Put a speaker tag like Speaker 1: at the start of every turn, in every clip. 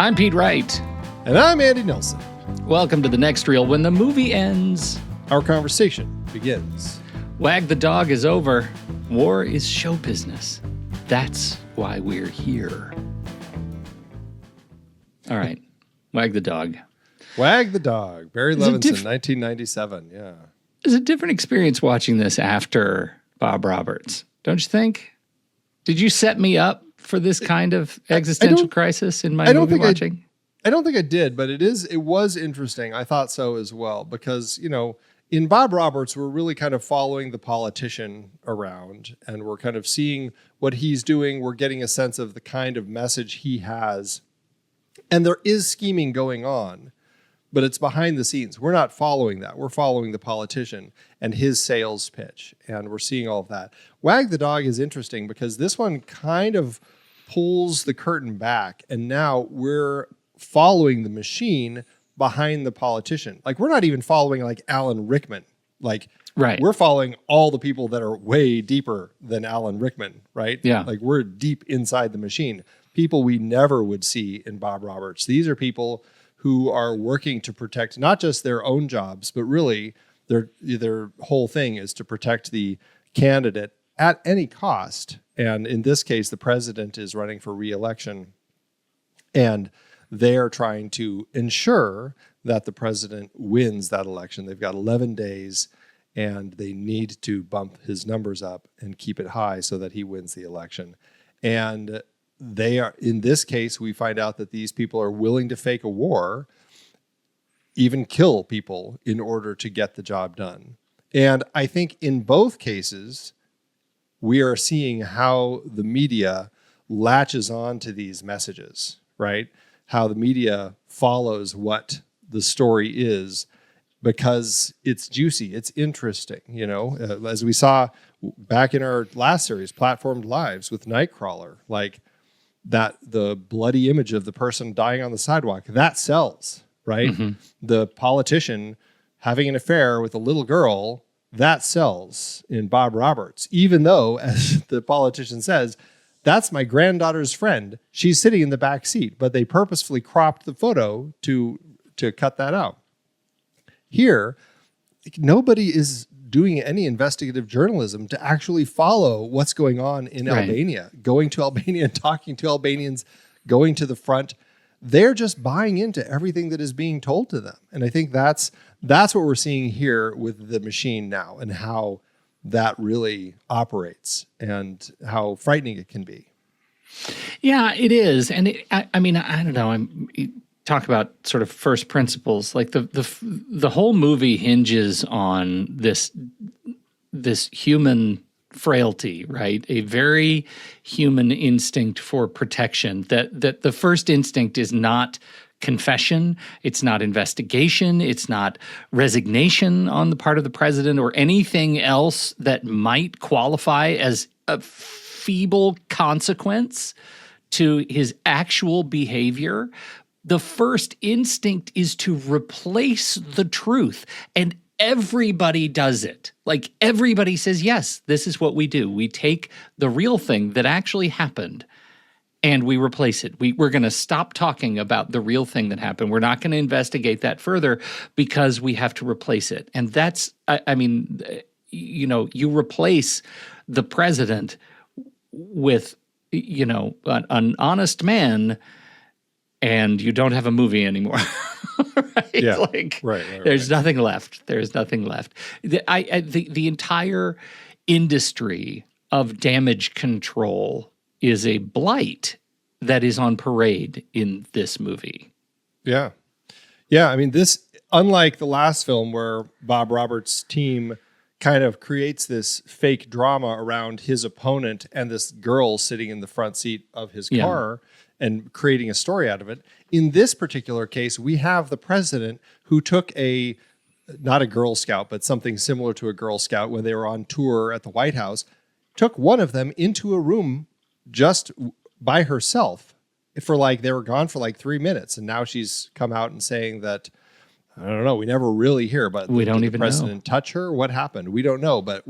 Speaker 1: I'm Pete Wright.
Speaker 2: And I'm Andy Nelson.
Speaker 1: Welcome to The Next Reel. When the movie ends,
Speaker 2: our conversation begins.
Speaker 1: Wag the Dog is over. War is show business. That's why we're here. All right. Wag the Dog.
Speaker 2: Wag the Dog. Barry Levinson, 1997. Yeah.
Speaker 1: It's a different experience watching this after Bob Roberts, don't you think? Did you set me up for this kind of existential crisis in my movie watching?
Speaker 2: I don't think I did, but it was interesting. I thought so as well, because, you know, in Bob Roberts, we're really kind of following the politician around, and we're kind of seeing what he's doing. We're getting a sense of the kind of message he has. And there is scheming going on, but it's behind the scenes. We're not following that. We're following the politician and his sales pitch, and we're seeing all of that. Wag the Dog is interesting because this one kind of pulls the curtain back, and now we're following the machine behind the politician. Like, we're not even following like Alan Rickman. Like,
Speaker 1: right.
Speaker 2: We're following all the people that are way deeper than Alan Rickman, right?
Speaker 1: Yeah.
Speaker 2: Like, we're deep inside the machine. People we never would see in Bob Roberts. These are people who are working to protect not just their own jobs, but really their whole thing is to protect the candidate at any cost. And in this case, the president is running for re-election, and they're trying to ensure that the president wins that election. They've got 11 days, and they need to bump his numbers up and keep it high so that he wins the election. And they are, in this case, we find out that these people are willing to fake a war, even kill people in order to get the job done. And I think in both cases, we are seeing how the media latches on to these messages, right? How the media follows what the story is because it's juicy, it's interesting, you know, as we saw back in our last series, Platformed Lives with Nightcrawler, like that the bloody image of the person dying on the sidewalk, that sells, right? Mm-hmm. The politician having an affair with a little girl, that sells in Bob Roberts, even though, as the politician says, that's my granddaughter's friend. She's sitting in the back seat, but they purposefully cropped the photo to cut that out. Here, nobody is doing any investigative journalism to actually follow what's going on in Albania, going to Albania and talking to Albanians, going to the front. They're just buying into everything that is being told to them. And I think that's what we're seeing here with the machine now, and how that really operates and how frightening it can be.
Speaker 1: Yeah, it is. And I mean, I don't know. Talk about sort of first principles. Like the whole movie hinges on this human frailty, right? A very human instinct for protection. That the first instinct is not confession, it's not investigation, it's not resignation on the part of the president or anything else that might qualify as a feeble consequence to his actual behavior. The first instinct is to replace the truth, and everybody does it. Like, everybody says, yes, this is what we do. We take the real thing that actually happened and we replace it. We're going to stop talking about the real thing that happened. We're not going to investigate that further because we have to replace it. And that's, I mean, you know, you replace the president with, you know, an honest man, and you don't have a movie anymore. Right?
Speaker 2: Yeah.
Speaker 1: Like,
Speaker 2: right.
Speaker 1: There's nothing left. There's nothing left. The entire industry of damage control is a blight that is on parade in this movie.
Speaker 2: Yeah. Yeah. I mean, this, unlike the last film where Bob Roberts' team kind of creates this fake drama around his opponent and this girl sitting in the front seat of his car and creating a story out of it. In this particular case, we have the president who took not a Girl Scout, but something similar to a Girl Scout when they were on tour at the White House, took one of them into a room just by herself they were gone for like 3 minutes. And now she's come out and saying that I don't know. We never really hear about.
Speaker 1: We don't
Speaker 2: did
Speaker 1: even
Speaker 2: the president
Speaker 1: know.
Speaker 2: touch her? What happened? We don't know. But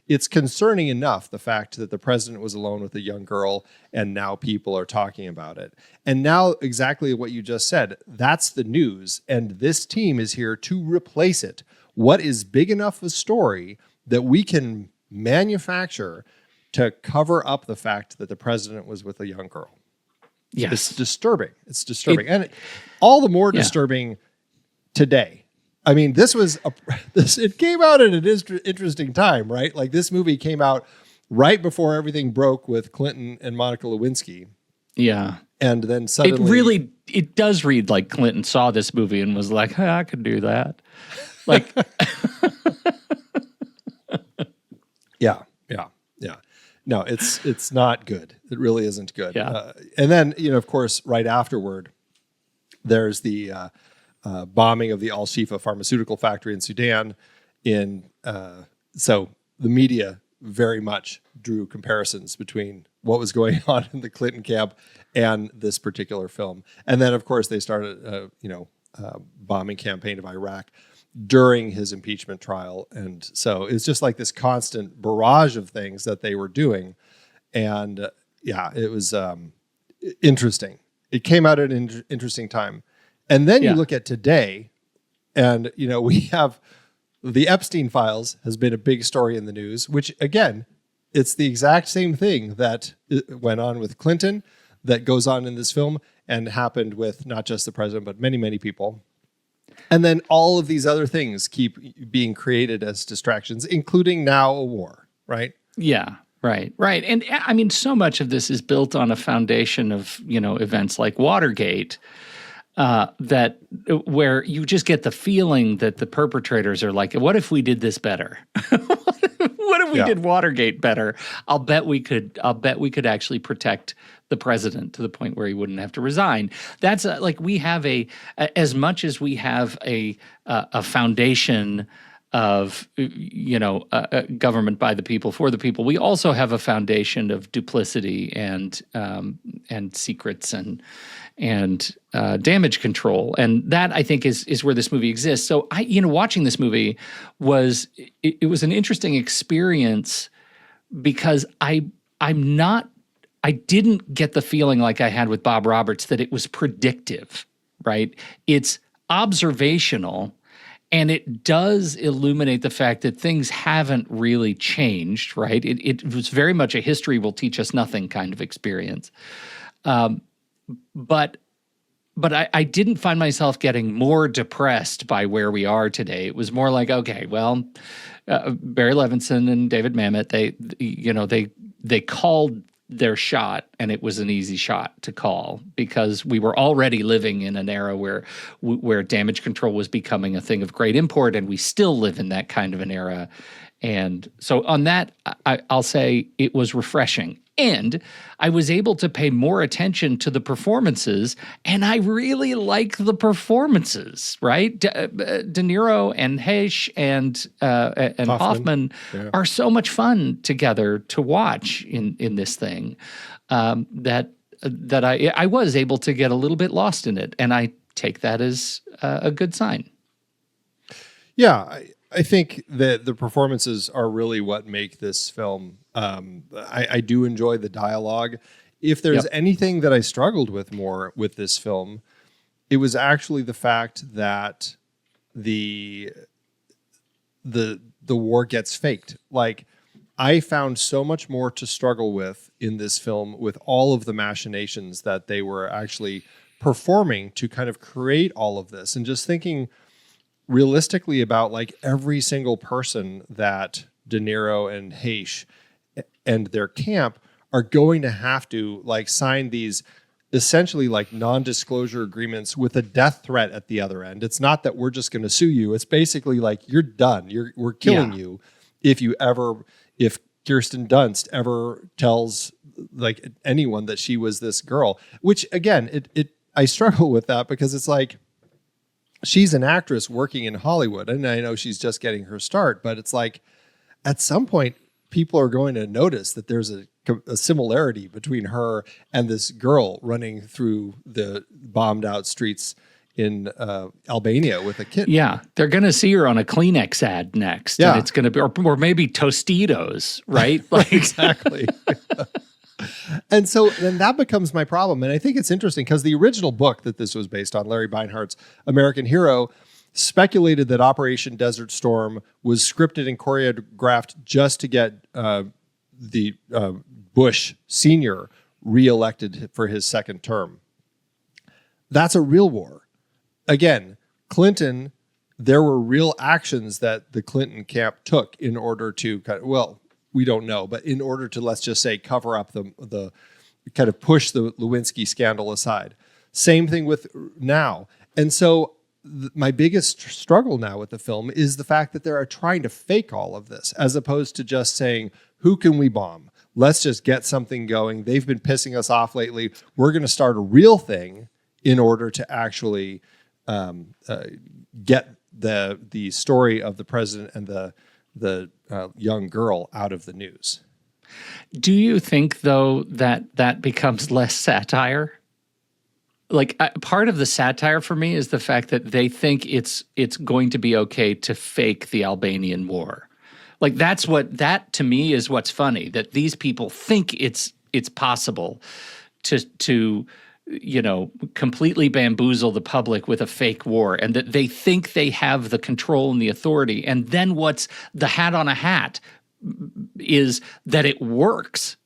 Speaker 2: it's concerning enough, the fact that the president was alone with a young girl, and now people are talking about it. And now, exactly what you just said, that's the news, and this team is here to replace it. What is big enough a story that we can manufacture to cover up the fact that the president was with a young girl?
Speaker 1: Yes.
Speaker 2: It's disturbing. It's disturbing. And all the more disturbing today. I mean, it came out at an interesting time, right? Like, this movie came out right before everything broke with Clinton and Monica Lewinsky.
Speaker 1: Yeah.
Speaker 2: And then suddenly...
Speaker 1: It does read like Clinton saw this movie and was like, hey, I could do that. Like...
Speaker 2: Yeah. No, it's not good. It really isn't good.
Speaker 1: Yeah.
Speaker 2: And then, of course, right afterward, there's the bombing of the Al Shifa pharmaceutical factory in Sudan. So the media very much drew comparisons between what was going on in the Clinton camp and this particular film. And then, of course, they started bombing campaign of Iraq during his impeachment trial. And so it's just like this constant barrage of things that they were doing. And it was interesting. It came out at an interesting time. And then you look at today, and, we have the Epstein files has been a big story in the news, which, again, it's the exact same thing that went on with Clinton that goes on in this film and happened with not just the president, but many, many people. And then all of these other things keep being created as distractions, including now a war, right?
Speaker 1: Yeah, right. And I mean, so much of this is built on a foundation of, events like Watergate, where you just get the feeling that the perpetrators are like, what if we did this better? What if we did Watergate better? I'll bet we could actually protect the president to the point where he wouldn't have to resign. That's like, we have as much as we have a foundation of government by the people for the people, we also have a foundation of duplicity and secrets and damage control, and that, I think, is where this movie exists. So watching this movie was an interesting experience, because I didn't get the feeling like I had with Bob Roberts that it was predictive, right? It's observational, and it does illuminate the fact that things haven't really changed, right? It was very much a history will teach us nothing kind of experience. But I didn't find myself getting more depressed by where we are today. It was more like, okay, well, Barry Levinson and David Mamet, they called their shot, and it was an easy shot to call, because we were already living in an era where damage control was becoming a thing of great import, and we still live in that kind of an era. And so on that, I'll say it was refreshing. And I was able to pay more attention to the performances, and I really like the performances, right? De Niro and Heche and Hoffman are so much fun together to watch in this thing, that I was able to get a little bit lost in it, and I take that as a good sign.
Speaker 2: Yeah, I think that the performances are really what make this film. I do enjoy the dialogue. If there's anything that I struggled with more with this film, it was actually the fact that the war gets faked. Like, I found so much more to struggle with in this film, with all of the machinations that they were actually performing to kind of create all of this, and just thinking realistically about like every single person that De Niro and Heche and their camp are going to have to like sign these essentially like non-disclosure agreements with a death threat at the other end. It's not that we're just going to sue you. It's basically like, you're done. We're killing you if Kirsten Dunst ever tells like anyone that she was this girl, which again, I struggle with that, because it's like, she's an actress working in Hollywood, and I know she's just getting her start, but it's like, at some point, people are going to notice that there's a similarity between her and this girl running through the bombed out streets in Albania with a kitten.
Speaker 1: Yeah, they're going to see her on a Kleenex ad next.
Speaker 2: Yeah.
Speaker 1: And it's going to be, or maybe Tostitos, right? Like,
Speaker 2: Exactly. And so then that becomes my problem. And I think it's interesting because the original book that this was based on, Larry Beinhardt's American Hero, speculated that Operation Desert Storm was scripted and choreographed just to get the Bush Sr. reelected for his second term. That's a real war. Again, Clinton, there were real actions that the Clinton camp took in order to, well, we don't know, but in order to, let's just say, cover up the kind of push the Lewinsky scandal aside. Same thing with now. And so my biggest struggle now with the film is the fact that they're trying to fake all of this, as opposed to just saying, who can we bomb? Let's just get something going. They've been pissing us off lately. We're going to start a real thing in order to actually get the story of the president and the young girl out of the news.
Speaker 1: do you think, though, that becomes less satire? Like, part of the satire for me is the fact that they think it's going to be okay to fake the Albanian war. Like, that to me is what's funny, that these people think it's possible to completely bamboozle the public with a fake war, and that they think they have the control and the authority. And then what's the hat on a hat is that it works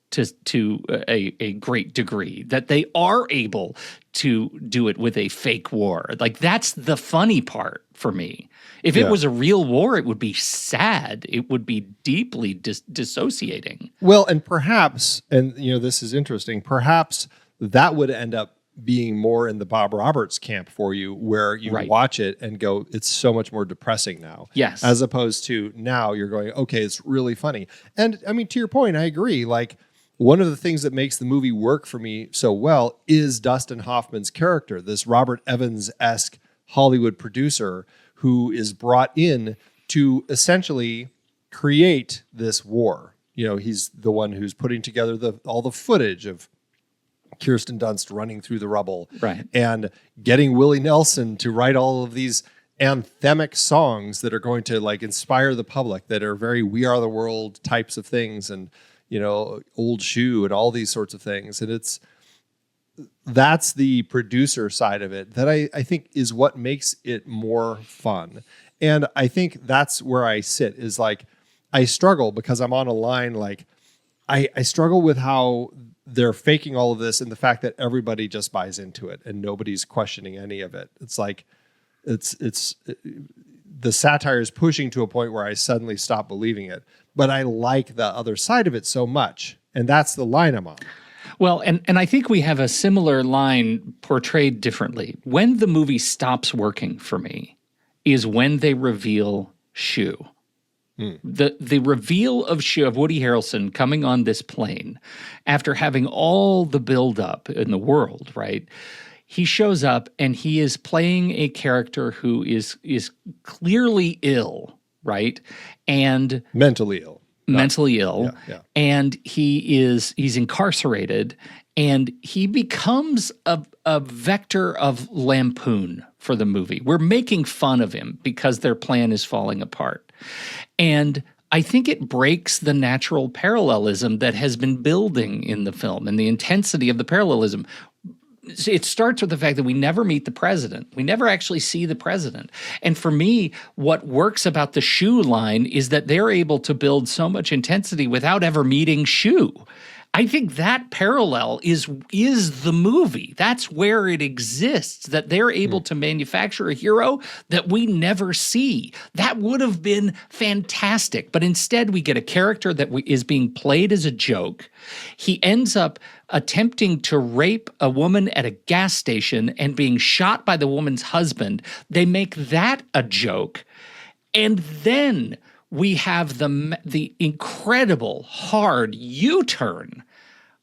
Speaker 1: to a great degree, that they are able to do it with a fake war. Like, that's the funny part for me. If it was a real war, it would be sad. It would be deeply dissociating.
Speaker 2: Well, and perhaps, and this is interesting, perhaps that would end up being more in the Bob Roberts camp for you, where you watch it and go, it's so much more depressing now.
Speaker 1: Yes.
Speaker 2: As opposed to now you're going, okay, it's really funny. And I mean, to your point, I agree. Like, one of the things that makes the movie work for me so well is Dustin Hoffman's character, this Robert Evans-esque Hollywood producer who is brought in to essentially create this war. He's the one who's putting together all the footage of Kirsten Dunst running through the rubble,
Speaker 1: right,
Speaker 2: and getting Willie Nelson to write all of these anthemic songs that are going to inspire the public, that are very We Are the World types of things, and Old Shoe and all these sorts of things. And that's the producer side of it that I think is what makes it more fun. And I think that's where I sit, is I struggle because I'm on a line. I struggle with how they're faking all of this, and the fact that everybody just buys into it and nobody's questioning any of it. It's the satire is pushing to a point where I suddenly stop believing it. But I like the other side of it so much, and that's the line I'm on.
Speaker 1: Well, and I think we have a similar line portrayed differently. When the movie stops working for me is when they reveal Shoe. The reveal of Woody Harrelson coming on this plane after having all the buildup in the world, right? He shows up and he is playing a character who is clearly ill, right? And
Speaker 2: mentally ill. Yeah.
Speaker 1: And he's incarcerated, and he becomes a vector of lampoon for the movie. We're making fun of him because their plan is falling apart. And I think it breaks the natural parallelism that has been building in the film and the intensity of the parallelism. It starts with the fact that we never meet the president. We never actually see the president. And for me, what works about the Shoe line is that they're able to build so much intensity without ever meeting Shoe. I think that parallel is the movie. That's where it exists, that they're able to manufacture a hero that we never see. That would have been fantastic. But instead, we get a character that is being played as a joke. He ends up attempting to rape a woman at a gas station and being shot by the woman's husband. They make that a joke. And then we have the incredible hard U-turn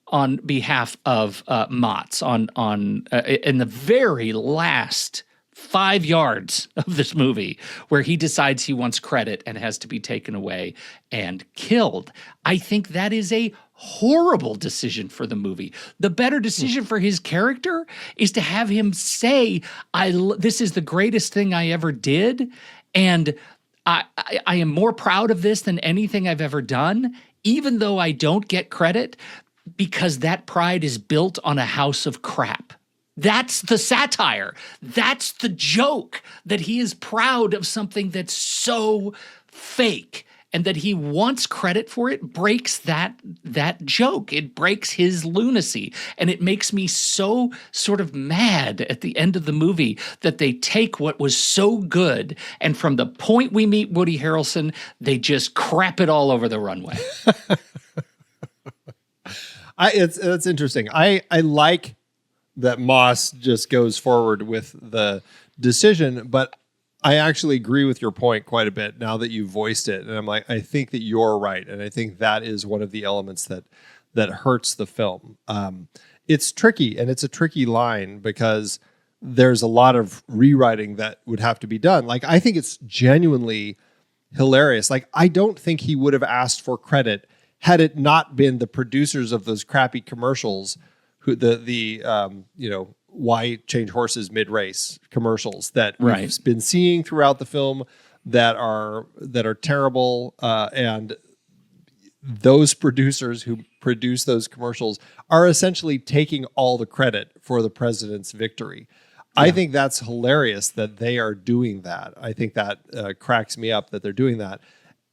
Speaker 1: on behalf of Motss in the very last 5 yards of this movie, where he decides he wants credit and has to be taken away and killed. I think that is a horrible decision for the movie. The better decision for his character is to have him say, this is the greatest thing I ever did, and I am more proud of this than anything I've ever done, even though I don't get credit, because that pride is built on a house of crap. That's the satire. That's the joke, that he is proud of something that's so fake, and that he wants credit for it breaks that joke. It breaks his lunacy. And it makes me so sort of mad at the end of the movie that they take what was so good, and from the point we meet Woody Harrelson, they just crap it all over the runway.
Speaker 2: It's interesting. I like that Motss just goes forward with the decision, but I actually agree with your point quite a bit now that you voiced it. And I'm like, I think that you're right. And I think that is one of the elements that hurts the film. It's tricky, and it's a tricky line because there's a lot of rewriting that would have to be done. Like, I think it's genuinely hilarious. Like, I don't think he would have asked for credit had it not been the producers of those crappy commercials, who why change horses mid-race commercials that we've been seeing throughout the film that are terrible, and those producers who produce those commercials are essentially taking all the credit for the president's victory. Yeah. I think that's hilarious that they are doing that. I think that cracks me up that they're doing that.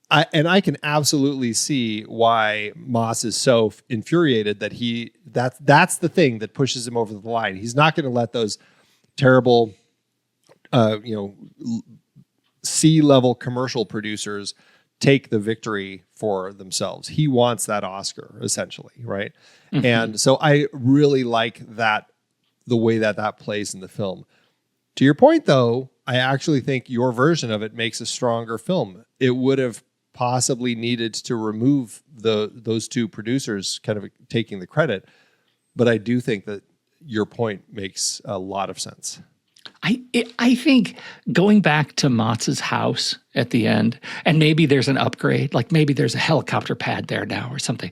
Speaker 2: I can absolutely see why Motss is so infuriated that that's the thing that pushes him over the line. He's not going to let those terrible, C-level commercial producers take the victory for themselves. He wants that Oscar, essentially, right? Mm-hmm. And so I really like that, the way that plays in the film. To your point, though, I actually think your version of it makes a stronger film. It would have possibly needed to remove those two producers kind of taking the credit. But I do think that your point makes a lot of sense.
Speaker 1: I think going back to Motz's house at the end, and maybe there's an upgrade, like maybe there's a helicopter pad there now or something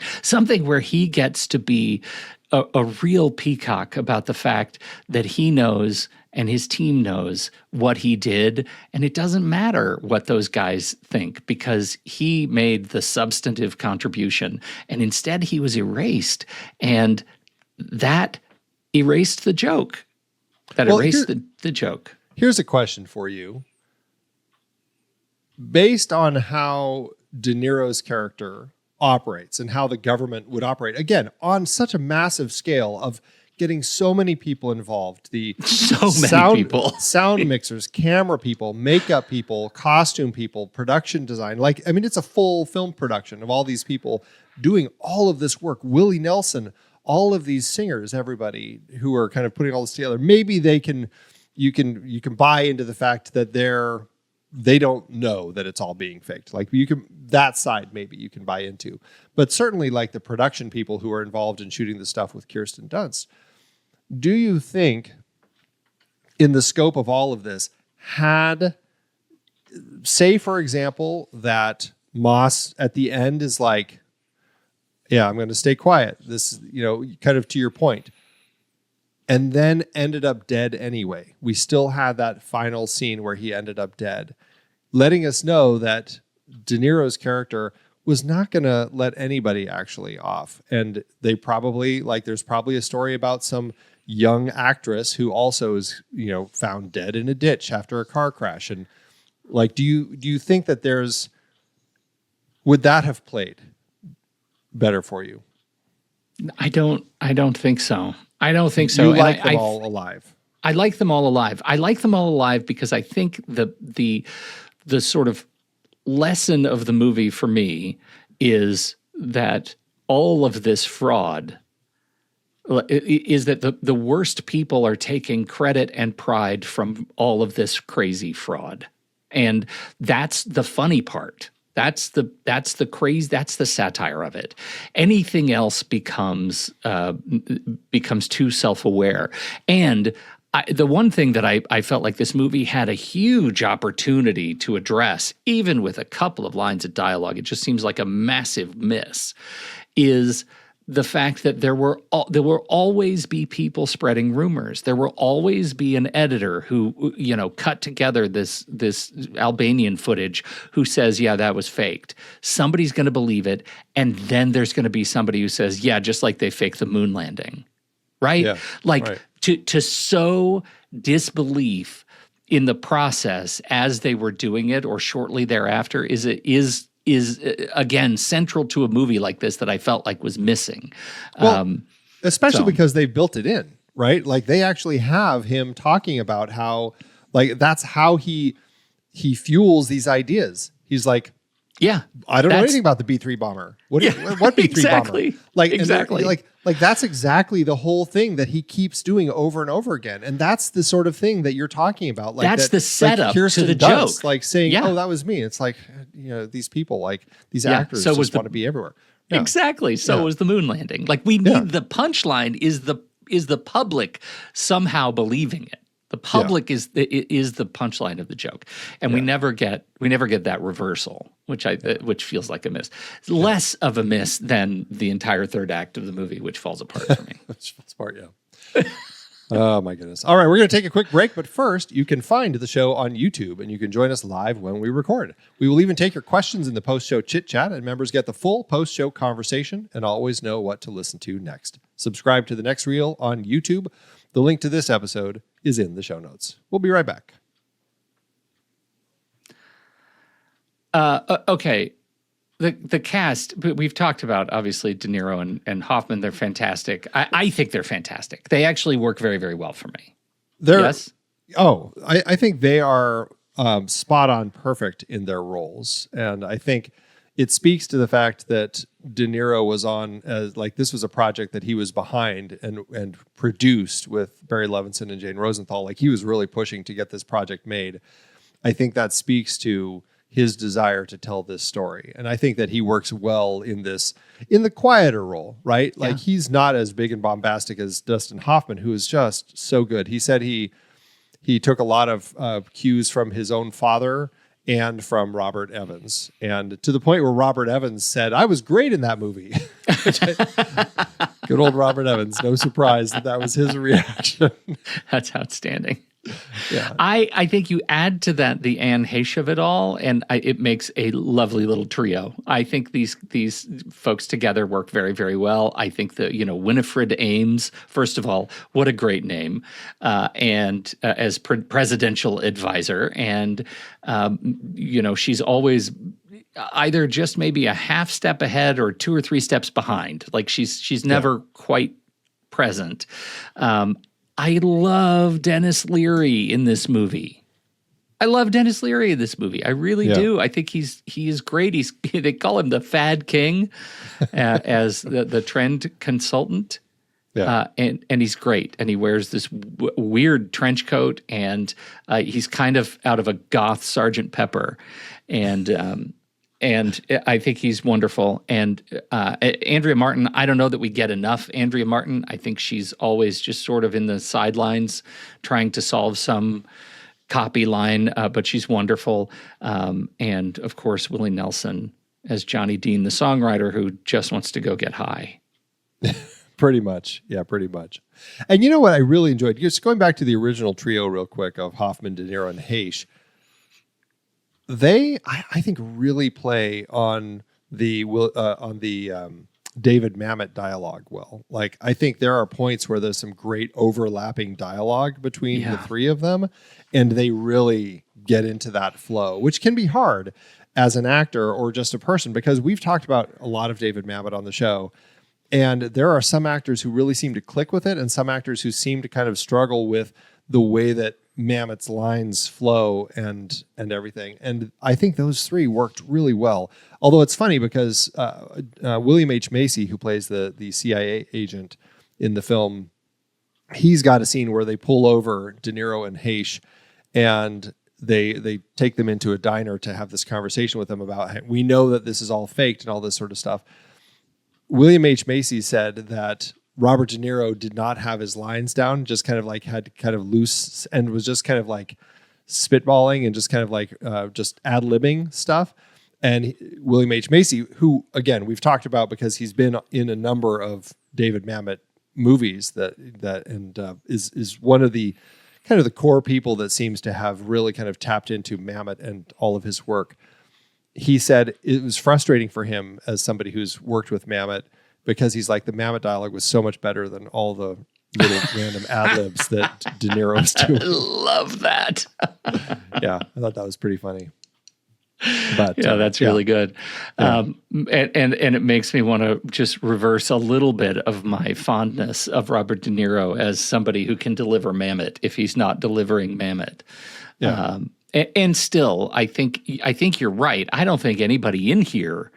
Speaker 1: where he gets to be a real peacock about the fact that he knows and his team knows what he did, and it doesn't matter what those guys think because he made the substantive contribution, and instead he was erased, and that erased the joke. The joke.
Speaker 2: Here's a question for you. Based on how De Niro's character operates and how the government would operate, again, on such a massive scale of getting so many people involved, sound mixers, camera people, makeup people, costume people, production design. It's a full film production of all these people doing all of this work. Willie Nelson, all of these singers, everybody who are kind of putting all this together. Maybe you can buy into the fact that they don't know that it's all being faked. That side maybe you can buy into. But certainly like the production people who are involved in shooting the stuff with Kirsten Dunst. Do you think, in the scope of all of this, say, for example, that Motss at the end is like, yeah, I'm going to stay quiet. This, kind of to your point, and then ended up dead anyway. We still had that final scene where he ended up dead, letting us know that De Niro's character was not going to let anybody actually off. And they probably, there's probably a story about some young actress who also is, found dead in a ditch after a car crash. And do you think that would that have played better for you?
Speaker 1: I don't think so. I don't think so.
Speaker 2: You like them all alive.
Speaker 1: I like them all alive. I like them all alive because I think the sort of lesson of the movie for me is that all of this fraud is that the worst people are taking credit and pride from all of this crazy fraud. And that's the funny part. That's the craze. That's the satire of it. Anything else becomes too self-aware. And the one thing that I felt like this movie had a huge opportunity to address, even with a couple of lines of dialogue, it just seems like a massive miss, is the fact that there will always be people spreading rumors. There will always be an editor who, cut together this Albanian footage who says, yeah, that was faked. Somebody's going to believe it. And then there's going to be somebody who says, yeah, just like they faked the moon landing. Right?
Speaker 2: Yeah,
Speaker 1: like
Speaker 2: right.
Speaker 1: to sow disbelief in the process as they were doing it or shortly thereafter is again central to a movie like this that I felt like was missing.
Speaker 2: Well, especially because they built it in, right? Like they actually have him talking about how, like, that's how he fuels these ideas. He's like,
Speaker 1: yeah,
Speaker 2: I don't know anything about the B-3 bomber. What B-3
Speaker 1: exactly.
Speaker 2: bomber? Like,
Speaker 1: exactly.
Speaker 2: Like that's exactly the whole thing that he keeps doing over and over again. And that's the sort of thing that you're talking about. Like
Speaker 1: that's the setup
Speaker 2: like
Speaker 1: to the
Speaker 2: does,
Speaker 1: joke.
Speaker 2: Like saying, oh, that was me. It's like, these people, like these actors
Speaker 1: so
Speaker 2: just want to be everywhere. Yeah.
Speaker 1: Exactly. So was the moon landing. Like we need the punchline is the public somehow believing it. The public is the punchline of the joke, and we never get that reversal, which feels like a miss. It's less of a miss than the entire third act of the movie, which falls apart for me.
Speaker 2: Which falls apart, yeah. Oh my goodness! All right, we're going to take a quick break, but first, you can find the show on YouTube, and you can join us live when we record. We will even take your questions in the post-show chit chat, and members get the full post-show conversation and always know what to listen to next. Subscribe to the next reel on YouTube. The link to this episode is in the show notes. We'll be right back.
Speaker 1: Okay. The cast, we've talked about, obviously, De Niro and Hoffman. They're fantastic. I think they're fantastic. They actually work very, very well for me. Yes?
Speaker 2: Oh, I think they are spot on perfect in their roles. And I think it speaks to the fact that De Niro was on, this was a project that he was behind and produced with Barry Levinson and Jane Rosenthal. Like he was really pushing to get this project made. I think that speaks to his desire to tell this story. And I think that he works well in the quieter role, right? Like he's not as big and bombastic as Dustin Hoffman, who is just so good. He said he took a lot of cues from his own father and from Robert Evans. And to the point where Robert Evans said, I was great in that movie. Good old Robert Evans. No surprise that was his reaction.
Speaker 1: That's outstanding.
Speaker 2: Yeah.
Speaker 1: I think you add to that the Anne Heche of it all, and it makes a lovely little trio. I think these folks together work very, very well. I think that Winifred Ames, first of all, what a great name, and as presidential advisor, and she's always either just maybe a half step ahead or 2 or 3 steps behind. Like she's never quite present. I love Dennis Leary in this movie. I really do. I think he is great. They call him the Fad King as the trend consultant. Yeah. And he's great. And he wears this weird trench coat, and he's kind of out of a goth Sergeant Pepper. And I think he's wonderful. And Andrea Martin, I don't know that we get enough Andrea Martin. I think she's always just sort of in the sidelines trying to solve some copy line, but she's wonderful. And, of course, Willie Nelson as Johnny Dean, the songwriter who just wants to go get high.
Speaker 2: Pretty much. Yeah, pretty much. And you know what I really enjoyed? Just going back to the original trio real quick of Hoffman, De Niro, and Heche, they, I think, really play on the David Mamet dialogue well. Like, I think there are points where there's some great overlapping dialogue between the three of them, and they really get into that flow, which can be hard as an actor or just a person, because we've talked about a lot of David Mamet on the show, and there are some actors who really seem to click with it, and some actors who seem to kind of struggle with the way that Mamet's lines flow and everything. And I think those three worked really well. Although it's funny because William H. Macy, who plays the CIA agent in the film, he's got a scene where they pull over De Niro and Heche, and they take them into a diner to have this conversation with them about, hey, we know that this is all faked and all this sort of stuff. William H. Macy said that Robert De Niro did not have his lines down, just kind of like had kind of loose and was just kind of like spitballing and just kind of like just ad-libbing stuff. William H. Macy, who again we've talked about because he's been in a number of David Mamet movies is one of the kind of the core people that seems to have really kind of tapped into Mamet and all of his work. He said it was frustrating for him as somebody who's worked with Mamet because he's like, the Mamet dialogue was so much better than all the little random ad libs that De Niro was doing.
Speaker 1: I love that.
Speaker 2: Yeah, I thought that was pretty funny. But
Speaker 1: yeah, that's really good.
Speaker 2: Yeah.
Speaker 1: And it makes me want to just reverse a little bit of my fondness of Robert De Niro as somebody who can deliver Mamet if he's not delivering Mamet.
Speaker 2: Yeah.
Speaker 1: And still, I think you're right. I don't think anybody in here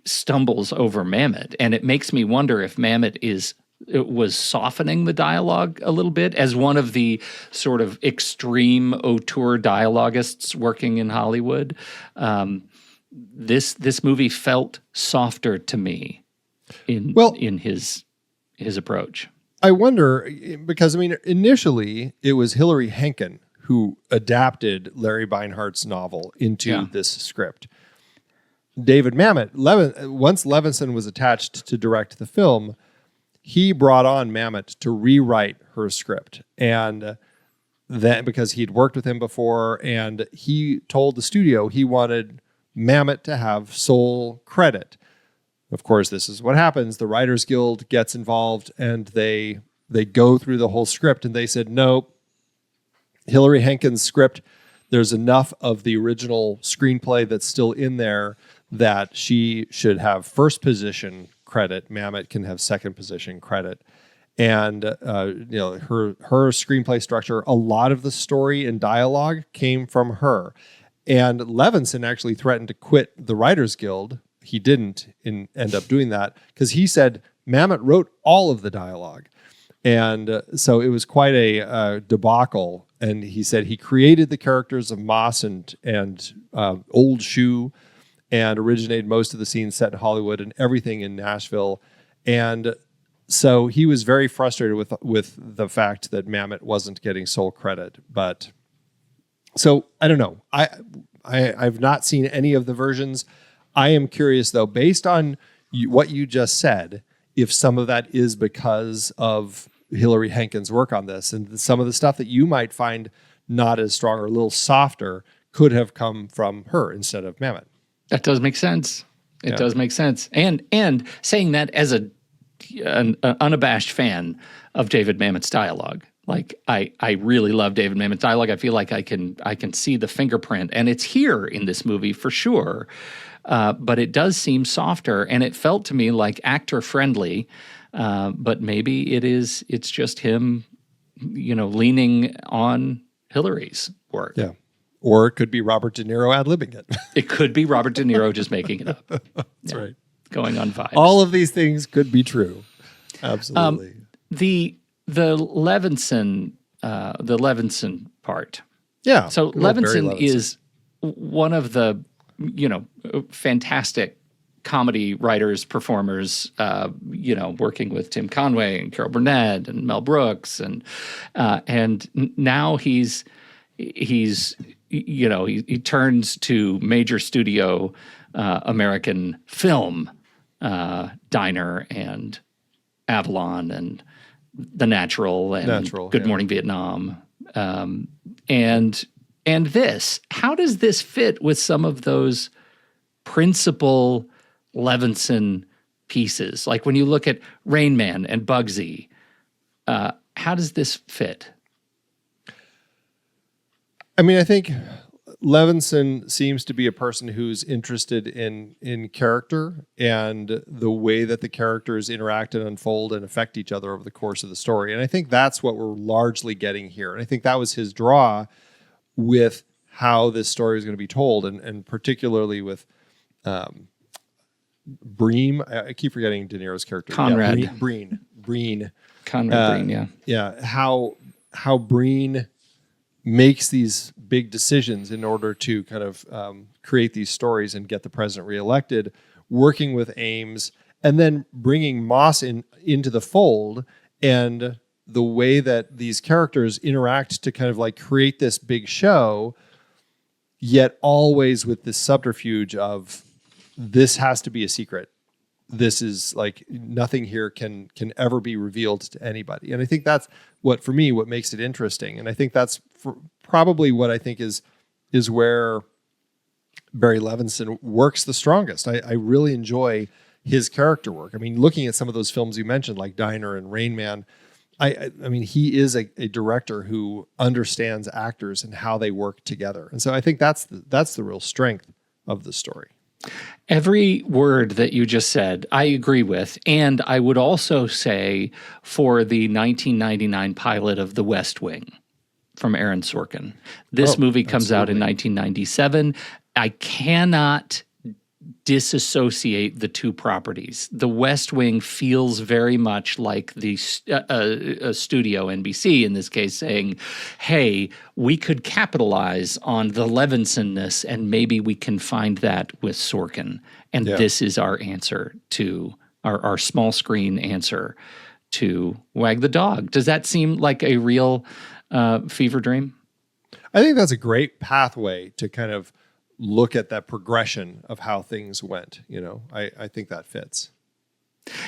Speaker 1: stumbles over Mamet, and it makes me wonder if Mamet was softening the dialogue a little bit as one of the sort of extreme auteur dialogists working in Hollywood. This movie felt softer to me in his approach.
Speaker 2: I wonder, because I mean, initially it was Hilary Henkin who adapted Larry Beinhardt's novel into this script. David Mamet, once Levinson was attached to direct the film, he brought on Mamet to rewrite her script. And then, because he'd worked with him before, and he told the studio he wanted Mamet to have sole credit. Of course, this is what happens. The Writers Guild gets involved, and they go through the whole script, and they said, nope, Hilary Henkin's script, there's enough of the original screenplay that's still in there that she should have first position credit. Mamet can have second position credit. And her screenplay structure, a lot of the story and dialogue came from her. And Levinson actually threatened to quit the Writers Guild. He didn't end up doing that because he said Mamet wrote all of the dialogue. And so it was quite a debacle. And he said he created the characters of Motss and Old Shoe, and originated most of the scenes set in Hollywood and everything in Nashville. And so he was very frustrated with the fact that Mamet wasn't getting sole credit. But so I don't know. I've not seen any of the versions. I am curious though, based on what you just said, if some of that is because of Hilary Henkin's work on this, and some of the stuff that you might find not as strong or a little softer could have come from her instead of Mamet.
Speaker 1: That does make sense. It does make sense. And saying that as an unabashed fan of David Mamet's dialogue. Like I really love David Mamet's dialogue. I feel like I can see the fingerprint, and it's here in this movie for sure. But it does seem softer, and it felt to me like actor friendly. But maybe it's just him, leaning on Hilary's work.
Speaker 2: Yeah. Or it could be Robert De Niro ad-libbing it.
Speaker 1: It could be Robert De Niro just making it up.
Speaker 2: That's right.
Speaker 1: Going on vibes.
Speaker 2: All of these things could be true. Absolutely.
Speaker 1: The Levinson part.
Speaker 2: Yeah.
Speaker 1: So Levinson is one of the, fantastic comedy writers, performers, working with Tim Conway and Carol Burnett and Mel Brooks. And now he turns to major studio American film, Diner and Avalon and The Natural and Good Morning Vietnam. And this, how does this fit with some of those principal Levinson pieces? Like when you look at Rain Man and Bugsy, how does this fit?
Speaker 2: I mean, I think Levinson seems to be a person who's interested in character and the way that the characters interact and unfold and affect each other over the course of the story. And I think that's what we're largely getting here. And I think that was his draw with how this story is going to be told, and particularly with Bream. I keep forgetting De Niro's character.
Speaker 1: Conrad.
Speaker 2: Yeah, Breen.
Speaker 1: Conrad Breen, yeah.
Speaker 2: Yeah, how Breen makes these big decisions in order to kind of create these stories and get the president reelected, working with Ames, and then bringing Motss into the fold, and the way that these characters interact to kind of like create this big show, yet always with this subterfuge of this has to be a secret. This is like nothing here can ever be revealed to anybody. And I think that's what makes it interesting. And I think that's probably what I think is where Barry Levinson works the strongest. I really enjoy his character work. I mean, looking at some of those films you mentioned, like Diner and Rain Man, I mean, he is a director who understands actors and how they work together. And so I think that's the real strength of the story.
Speaker 1: Every word that you just said, I agree with. And I would also say for the 1999 pilot of The West Wing from Aaron Sorkin. This movie comes out in 1997. I cannot disassociate the two properties. The West Wing feels very much like the studio, NBC in this case, saying, hey, we could capitalize on the Levinson-ness and maybe we can find that with Sorkin. And this is our answer to, our small screen answer to Wag the Dog. Does that seem like a real fever dream?
Speaker 2: I think that's a great pathway to kind of look at that progression of how things went. You know, I think that fits.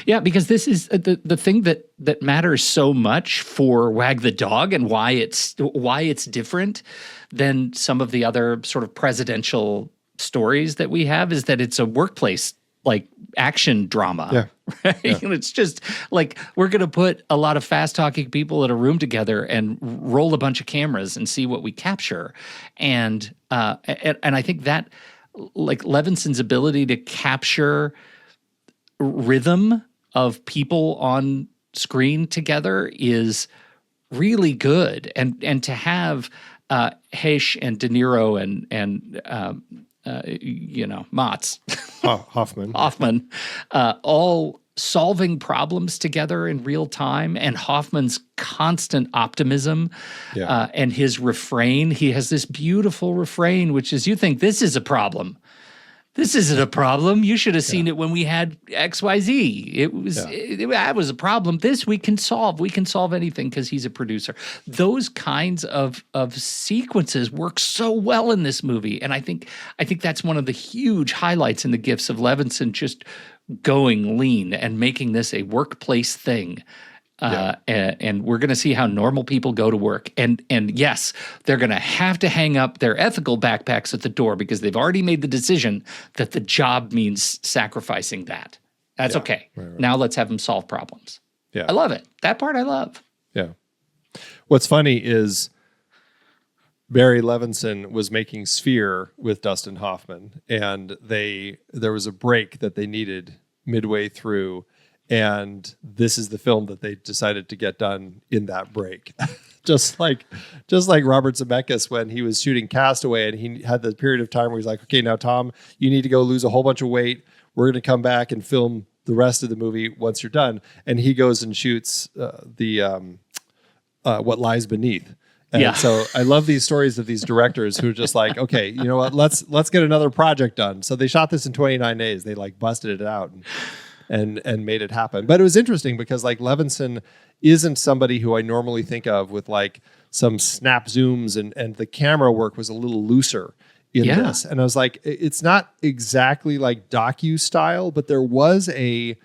Speaker 1: Yeah, because this is the thing that matters so much for Wag the Dog and why it's different than some of the other sort of presidential stories that we have is that it's a workplace like action drama.
Speaker 2: Yeah.
Speaker 1: Right?
Speaker 2: Yeah.
Speaker 1: And it's just like we're going to put a lot of fast talking people in a room together and roll a bunch of cameras and see what we capture. And I think that like Levinson's ability to capture rhythm of people on screen together is really good. And to have Heche and De Niro and Motss Hoffman, all solving problems together in real time, and Hoffman's constant optimism and his refrain. He has this beautiful refrain, which is, you think this is a problem. This isn't a problem. You should have seen it when we had XYZ. That was a problem. This we can solve. We can solve anything because he's a producer. Those kinds of sequences work so well in this movie. And I think that's one of the huge highlights in the gifts of Levinson, just going lean and making this a workplace thing. And we're going to see how normal people go to work. And yes, they're going to have to hang up their ethical backpacks at the door because they've already made the decision that the job means sacrificing that. That's okay. Right. Now let's have them solve problems. Yeah. I love it. That part I love.
Speaker 2: Yeah. What's funny is Barry Levinson was making Sphere with Dustin Hoffman, and there was a break that they needed midway through. And this is the film that they decided to get done in that break. just like Robert Zemeckis when he was shooting Castaway, and he had the period of time where he's like, okay, now Tom, you need to go lose a whole bunch of weight. We're going to come back and film the rest of the movie once you're done. And he goes and shoots What Lies Beneath. And so I love these stories of these directors who are just like, okay, you know what, let's get another project done. So they shot this in 29 days. They like busted it out and made it happen. But it was interesting because like Levinson isn't somebody who I normally think of with like some snap zooms, and the camera work was a little looser in this. And I was like, it's not exactly like docu style, but there was a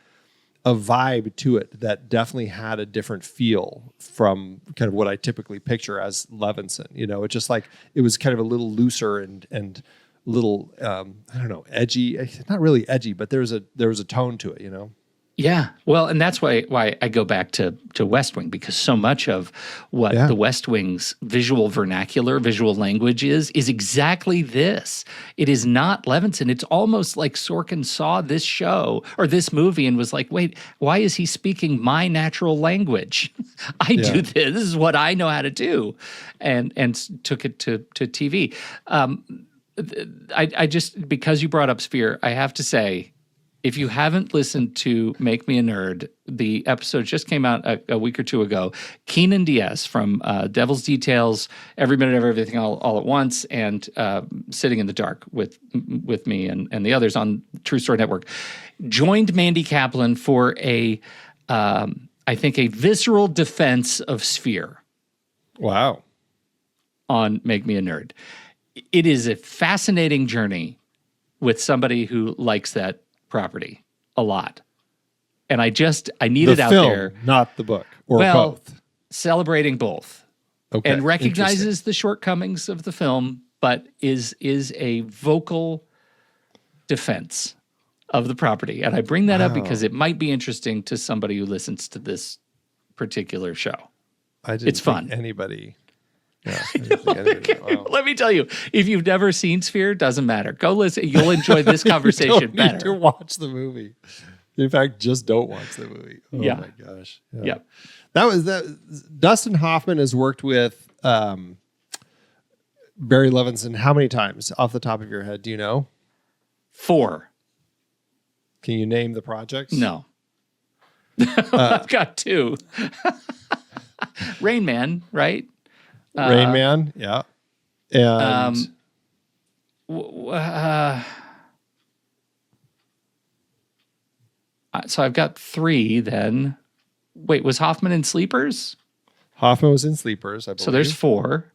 Speaker 2: vibe to it that definitely had a different feel from kind of what I typically picture as Levinson. You know, it just like, it was kind of a little looser and little I don't know, edgy. Not really edgy, but there was a tone to it, you know.
Speaker 1: Yeah, well, and that's why I go back to West Wing, because so much of what the West Wing's visual vernacular, visual language is exactly this. It is not Levinson. It's almost like Sorkin saw this show or this movie and was like, wait, why is he speaking my natural language? I do this. This is what I know how to do, and took it to TV. I just, because you brought up Sphere, I have to say, if you haven't listened to Make Me a Nerd, the episode just came out a week or two ago. Keenan Diaz from Devil's Details, Every Minute of Everything All at Once, and Sitting in the Dark with me and the others on True Story Network, joined Mandy Kaplan for I think a visceral defense of Sphere.
Speaker 2: Wow.
Speaker 1: On Make Me a Nerd. It is a fascinating journey with somebody who likes that property a lot. And I need it out
Speaker 2: film,
Speaker 1: there.
Speaker 2: Not the book, or
Speaker 1: Well,
Speaker 2: both.
Speaker 1: Celebrating both.
Speaker 2: Okay.
Speaker 1: And recognizes the shortcomings of the film, but is a vocal defense of the property. And I bring that up because it might be interesting to somebody who listens to this particular show. It's fun.
Speaker 2: Anybody. Yeah,
Speaker 1: Let me tell you, if you've never seen Sphere, doesn't matter. Go listen. You'll enjoy this conversation
Speaker 2: you don't
Speaker 1: better.
Speaker 2: Need to watch the movie. In fact, just don't watch the movie. Oh my gosh. Yeah.
Speaker 1: Yep.
Speaker 2: Dustin Hoffman has worked with Barry Levinson how many times off the top of your head? Do you know?
Speaker 1: 4.
Speaker 2: Can you name the projects?
Speaker 1: No. I've got 2. Rain Man, right?
Speaker 2: Rain Man, yeah. And
Speaker 1: so I've got 3 then. Wait, was Hoffman in Sleepers?
Speaker 2: Hoffman was in Sleepers, I believe.
Speaker 1: So there's 4.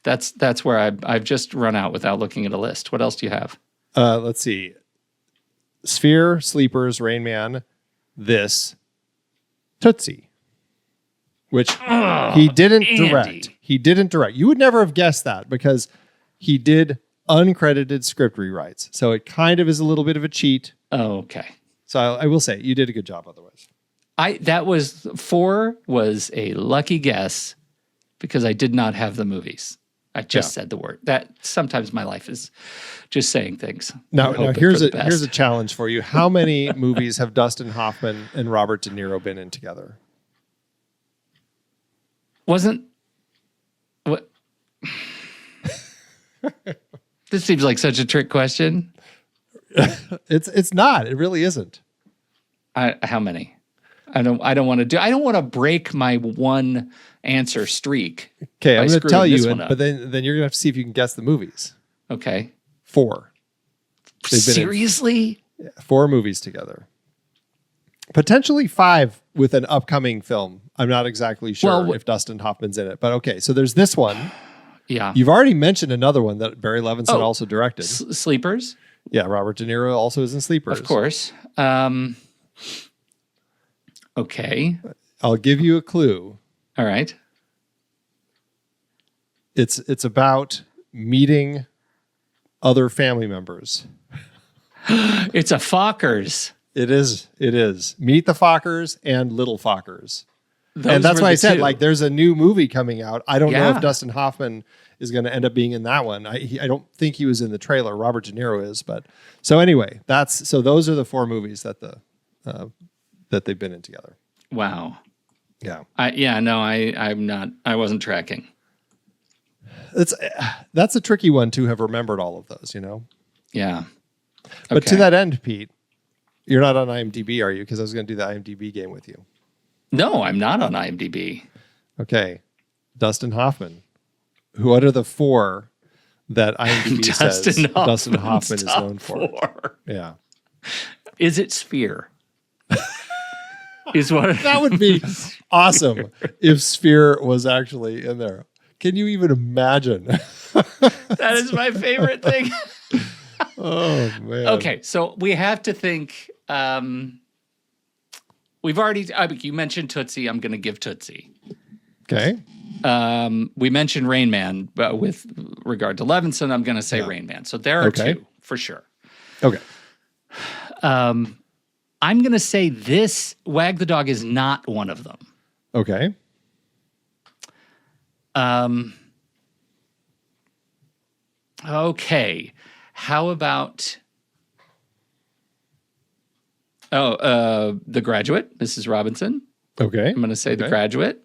Speaker 1: That's where I've just run out without looking at a list. What else do you have?
Speaker 2: Let's see. Sphere, Sleepers, Rain Man, this, Tootsie, which he didn't direct. He didn't direct. You would never have guessed that because he did uncredited script rewrites. So it kind of is a little bit of a cheat.
Speaker 1: Oh, okay.
Speaker 2: So I will say you did a good job otherwise.
Speaker 1: That was 4 was a lucky guess because I did not have the movies. I just said the word. That sometimes my life is just saying things.
Speaker 2: Now here's a challenge for you. How many movies have Dustin Hoffman and Robert De Niro been in together?
Speaker 1: What? This seems like such a trick question.
Speaker 2: It's not. It really isn't.
Speaker 1: How many? I don't want to break my one answer streak.
Speaker 2: Okay, I'm going to tell you, but then you're going to have to see if you can guess the movies.
Speaker 1: Okay.
Speaker 2: 4.
Speaker 1: Seriously?
Speaker 2: 4 movies together. Potentially 5 with an upcoming film. I'm not exactly sure if Dustin Hoffman's in it, but okay. So there's this one.
Speaker 1: Yeah.
Speaker 2: You've already mentioned another one that Barry Levinson also directed.
Speaker 1: Sleepers?
Speaker 2: Yeah, Robert De Niro also is in Sleepers.
Speaker 1: Of course. Okay.
Speaker 2: I'll give you a clue.
Speaker 1: All right.
Speaker 2: It's about meeting other family members.
Speaker 1: It's a Fockers.
Speaker 2: It is. Meet the Fockers and Little Fockers.
Speaker 1: And
Speaker 2: that's why I said,
Speaker 1: 2.
Speaker 2: like, there's a new movie coming out. I don't know if Dustin Hoffman is going to end up being in that one. I don't think he was in the trailer. Robert De Niro is, but so anyway, those are the 4 movies that that they've been in together.
Speaker 1: Wow.
Speaker 2: Yeah.
Speaker 1: I wasn't tracking.
Speaker 2: That's a tricky one to have remembered all of those, you know?
Speaker 1: Yeah. Okay.
Speaker 2: But to that end, Pete, you're not on IMDb, are you? Because I was going to do the IMDb game with you.
Speaker 1: No, I'm not on IMDb.
Speaker 2: Okay. Dustin Hoffman. What are the 4 that IMDb says Dustin Hoffman is known for? Yeah.
Speaker 1: Is it Sphere? Is what
Speaker 2: that would be awesome if Sphere was actually in there. Can you even imagine?
Speaker 1: That is my favorite thing.
Speaker 2: Oh man.
Speaker 1: Okay, so we have to think. We've already. You mentioned Tootsie. I'm going to give Tootsie.
Speaker 2: Okay.
Speaker 1: We mentioned Rain Man, but with regard to Levinson, I'm going to say Rain Man. So there are 2 for sure.
Speaker 2: Okay.
Speaker 1: I'm going to say this Wag the Dog is not one of them.
Speaker 2: Okay.
Speaker 1: Okay. How about The Graduate? Mrs. Robinson.
Speaker 2: Okay.
Speaker 1: I'm going to say The Graduate.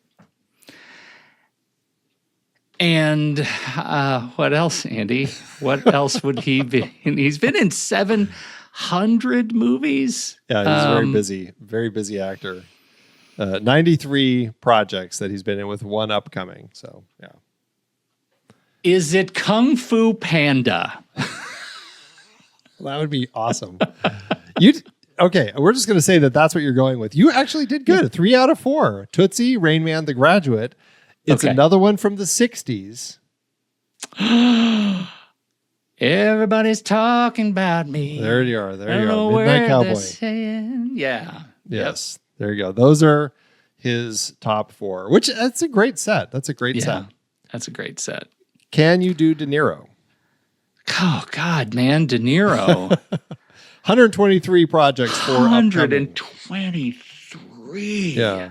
Speaker 1: And what else, Andy? What else would he be in? He's been in 700 movies.
Speaker 2: Yeah, he's very busy actor. 93 projects that he's been in with one upcoming. So, yeah.
Speaker 1: Is it Kung Fu Panda?
Speaker 2: That would be awesome. Okay, we're just going to say that that's what you're going with. You actually did good. 3 out of 4. Tootsie, Rain Man, The Graduate. It's another one from the 60s.
Speaker 1: Everybody's talking about me.
Speaker 2: There you are. There
Speaker 1: I don't
Speaker 2: you
Speaker 1: know
Speaker 2: are. Midnight
Speaker 1: where
Speaker 2: Cowboy.
Speaker 1: they're saying. Yeah.
Speaker 2: Yes. There you go. Those are his top 4, which that's a great set. That's a great set.
Speaker 1: That's a great set.
Speaker 2: Can you do De Niro?
Speaker 1: Oh, God, man. De Niro.
Speaker 2: 123 projects for upcoming.
Speaker 1: 123.
Speaker 2: Yeah.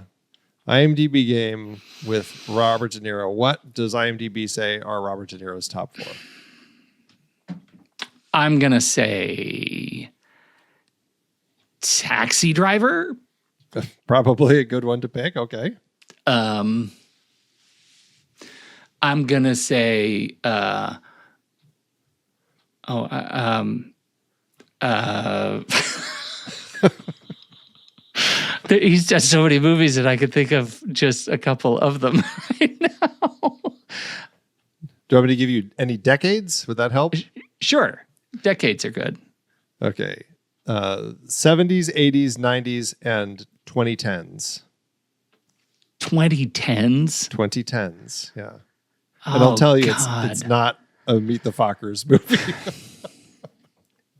Speaker 2: IMDb game with Robert De Niro. What does IMDb say are Robert De Niro's top 4?
Speaker 1: I'm going to say Taxi Driver.
Speaker 2: Probably a good one to pick. Okay.
Speaker 1: I'm going to say he's done so many movies that I could think of just a couple of them right now.
Speaker 2: Do you want me to give you any decades? Would that help?
Speaker 1: Sure. Decades are good.
Speaker 2: Okay. 70s, 80s, 90s, and 2010s.
Speaker 1: 2010s?
Speaker 2: 2010s, yeah. And I'll tell you, it's not a Meet the Fockers movie.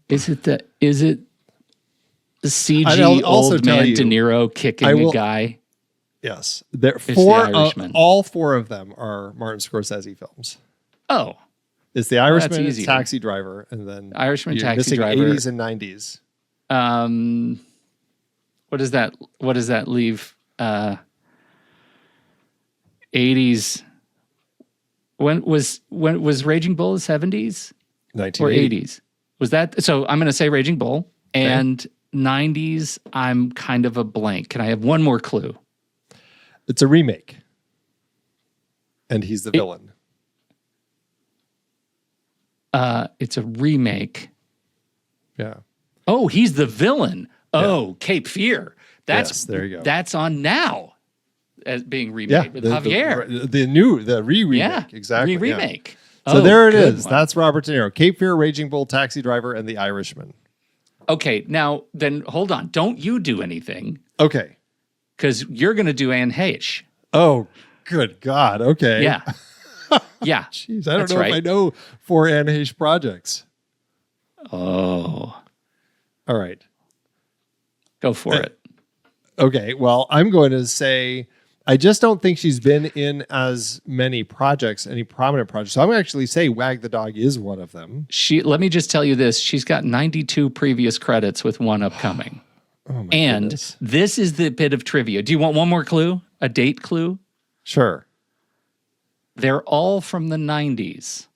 Speaker 1: Is it the CG old man De Niro kicking a guy?
Speaker 2: Yes. All 4 of them are Martin Scorsese films.
Speaker 1: Oh.
Speaker 2: It's The Irishman, it's Taxi Driver, and then
Speaker 1: Irishman,
Speaker 2: you're
Speaker 1: Taxi Driver.
Speaker 2: 80s and 90s.
Speaker 1: What does that leave? 80s. When was Raging Bull the 70s?
Speaker 2: 1980.
Speaker 1: Or 80s? Was that so? I'm going to say Raging Bull. And 90s, I'm kind of a blank. Can I have one more clue?
Speaker 2: It's a remake. And he's the villain.
Speaker 1: It's a remake.
Speaker 2: Yeah.
Speaker 1: Oh, he's the villain. Oh, Cape Fear.
Speaker 2: There you go.
Speaker 1: That's on now as being remade with Javier.
Speaker 2: The re-remake.
Speaker 1: Yeah,
Speaker 2: exactly.
Speaker 1: remake.
Speaker 2: Yeah. So there it is. One. That's Robert De Niro. Cape Fear, Raging Bull, Taxi Driver, and The Irishman.
Speaker 1: Okay, now then hold on. Don't you do anything.
Speaker 2: Okay.
Speaker 1: Because you're going to do Anne Heche.
Speaker 2: Oh, good God. Okay.
Speaker 1: Yeah. Yeah.
Speaker 2: Jeez, I don't know if I know 4 Anne Heche projects.
Speaker 1: Oh.
Speaker 2: All right.
Speaker 1: Go for it.
Speaker 2: Okay. Well, I'm going to say I just don't think she's been in as many projects, any prominent projects. So I'm going to actually say Wag the Dog is one of them.
Speaker 1: Let me just tell you this. She's got 92 previous credits with one upcoming.
Speaker 2: Oh my goodness.
Speaker 1: This is the bit of trivia. Do you want one more clue? A date clue?
Speaker 2: Sure.
Speaker 1: They're all from the 90s.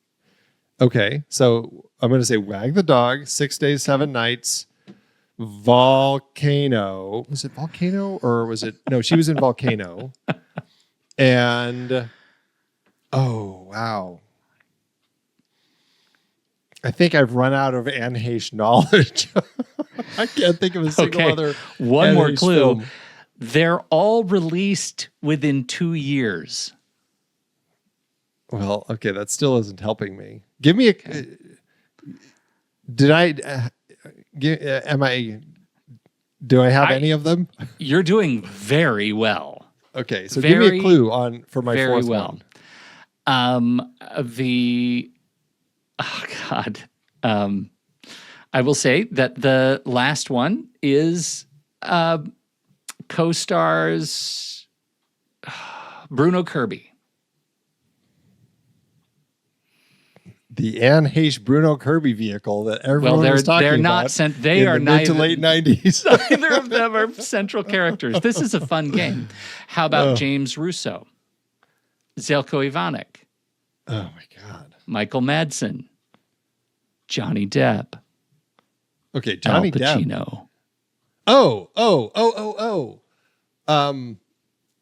Speaker 2: Okay. So I'm going to say Wag the Dog, 6 Days, 7 Nights, Volcano. Was it Volcano or was it? No, she was in Volcano. And, oh, wow. I think I've run out of Anne Heche knowledge. I can't think of a single other
Speaker 1: one
Speaker 2: Anne
Speaker 1: more
Speaker 2: Heche
Speaker 1: clue.
Speaker 2: film.
Speaker 1: They're all released within 2 years.
Speaker 2: Well, okay, that still isn't helping me. Give me a. Did I? Do I have any of them?
Speaker 1: You're doing very well.
Speaker 2: Okay, so give me a clue for my fourth one.
Speaker 1: Oh God. I will say that the last one is co-stars Bruno Kirby.
Speaker 2: The Anne Heche Bruno Kirby vehicle that everyone was talking
Speaker 1: they're not
Speaker 2: about.
Speaker 1: They are
Speaker 2: mid to late 90s.
Speaker 1: Neither of them are central characters. This is a fun game. How about James Russo, Zelko Ivanek?
Speaker 2: Oh my God.
Speaker 1: Michael Madsen, Johnny Depp.
Speaker 2: Okay, Johnny
Speaker 1: Al Pacino.
Speaker 2: Depp.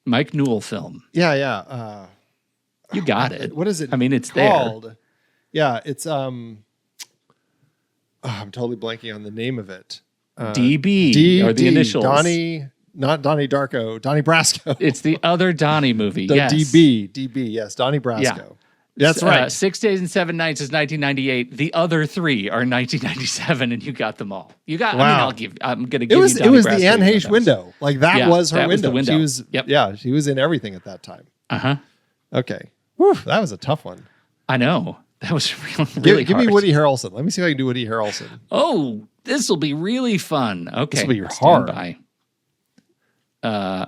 Speaker 1: Mike Newell film.
Speaker 2: Yeah.
Speaker 1: You got it.
Speaker 2: What is it?
Speaker 1: I mean, it's
Speaker 2: called?
Speaker 1: There.
Speaker 2: Yeah, it's I'm totally blanking on the name of it.
Speaker 1: DB are the initials.
Speaker 2: Not Donnie Darko, Donnie Brasco.
Speaker 1: It's the other Donnie movie. Yes.
Speaker 2: DB, yes, Donnie Brasco.
Speaker 1: Yeah.
Speaker 2: That's right.
Speaker 1: 6 Days and 7 Nights is 1998. The other 3 are 1997, and you got them all. You got.
Speaker 2: Wow.
Speaker 1: I'm going to give you.
Speaker 2: It was the Anne Heche window. Like that was her window.
Speaker 1: Was the window.
Speaker 2: She was. Yep. Yeah, she was in everything at that time.
Speaker 1: Uh huh.
Speaker 2: Okay. Whew, that was a tough one.
Speaker 1: I know. That was really
Speaker 2: Give me
Speaker 1: hard.
Speaker 2: Woody Harrelson. Let me see if I can do Woody Harrelson.
Speaker 1: Oh, this will be really fun. Okay.
Speaker 2: This will be
Speaker 1: stand
Speaker 2: hard.
Speaker 1: by.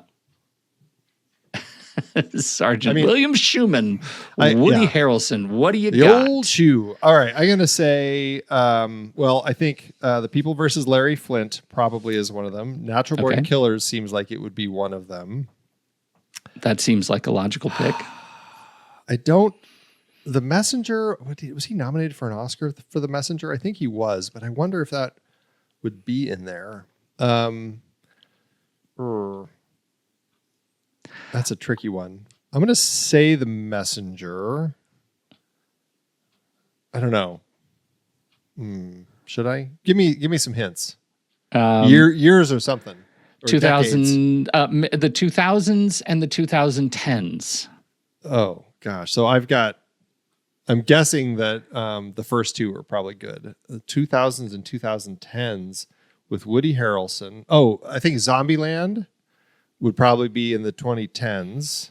Speaker 1: Sergeant William Schumann, Woody Harrelson. What do you got?
Speaker 2: The old shoe. All right, I'm going to say, I think The People versus Larry Flint probably is one of them. Natural Born Killers seems like it would be one of them.
Speaker 1: That seems like a logical pick.
Speaker 2: The Messenger, was he nominated for an Oscar for The Messenger? I think he was, but I wonder if that would be in there. That's a tricky one. I'm going to say The Messenger. I don't know. Should I? Give me some hints. Years or something. Or
Speaker 1: 2000, the 2000s and the 2010s.
Speaker 2: Oh, gosh. So I'm guessing that the first two are probably good. The 2000s and 2010s with Woody Harrelson. Oh, I think Zombieland would probably be in the 2010s.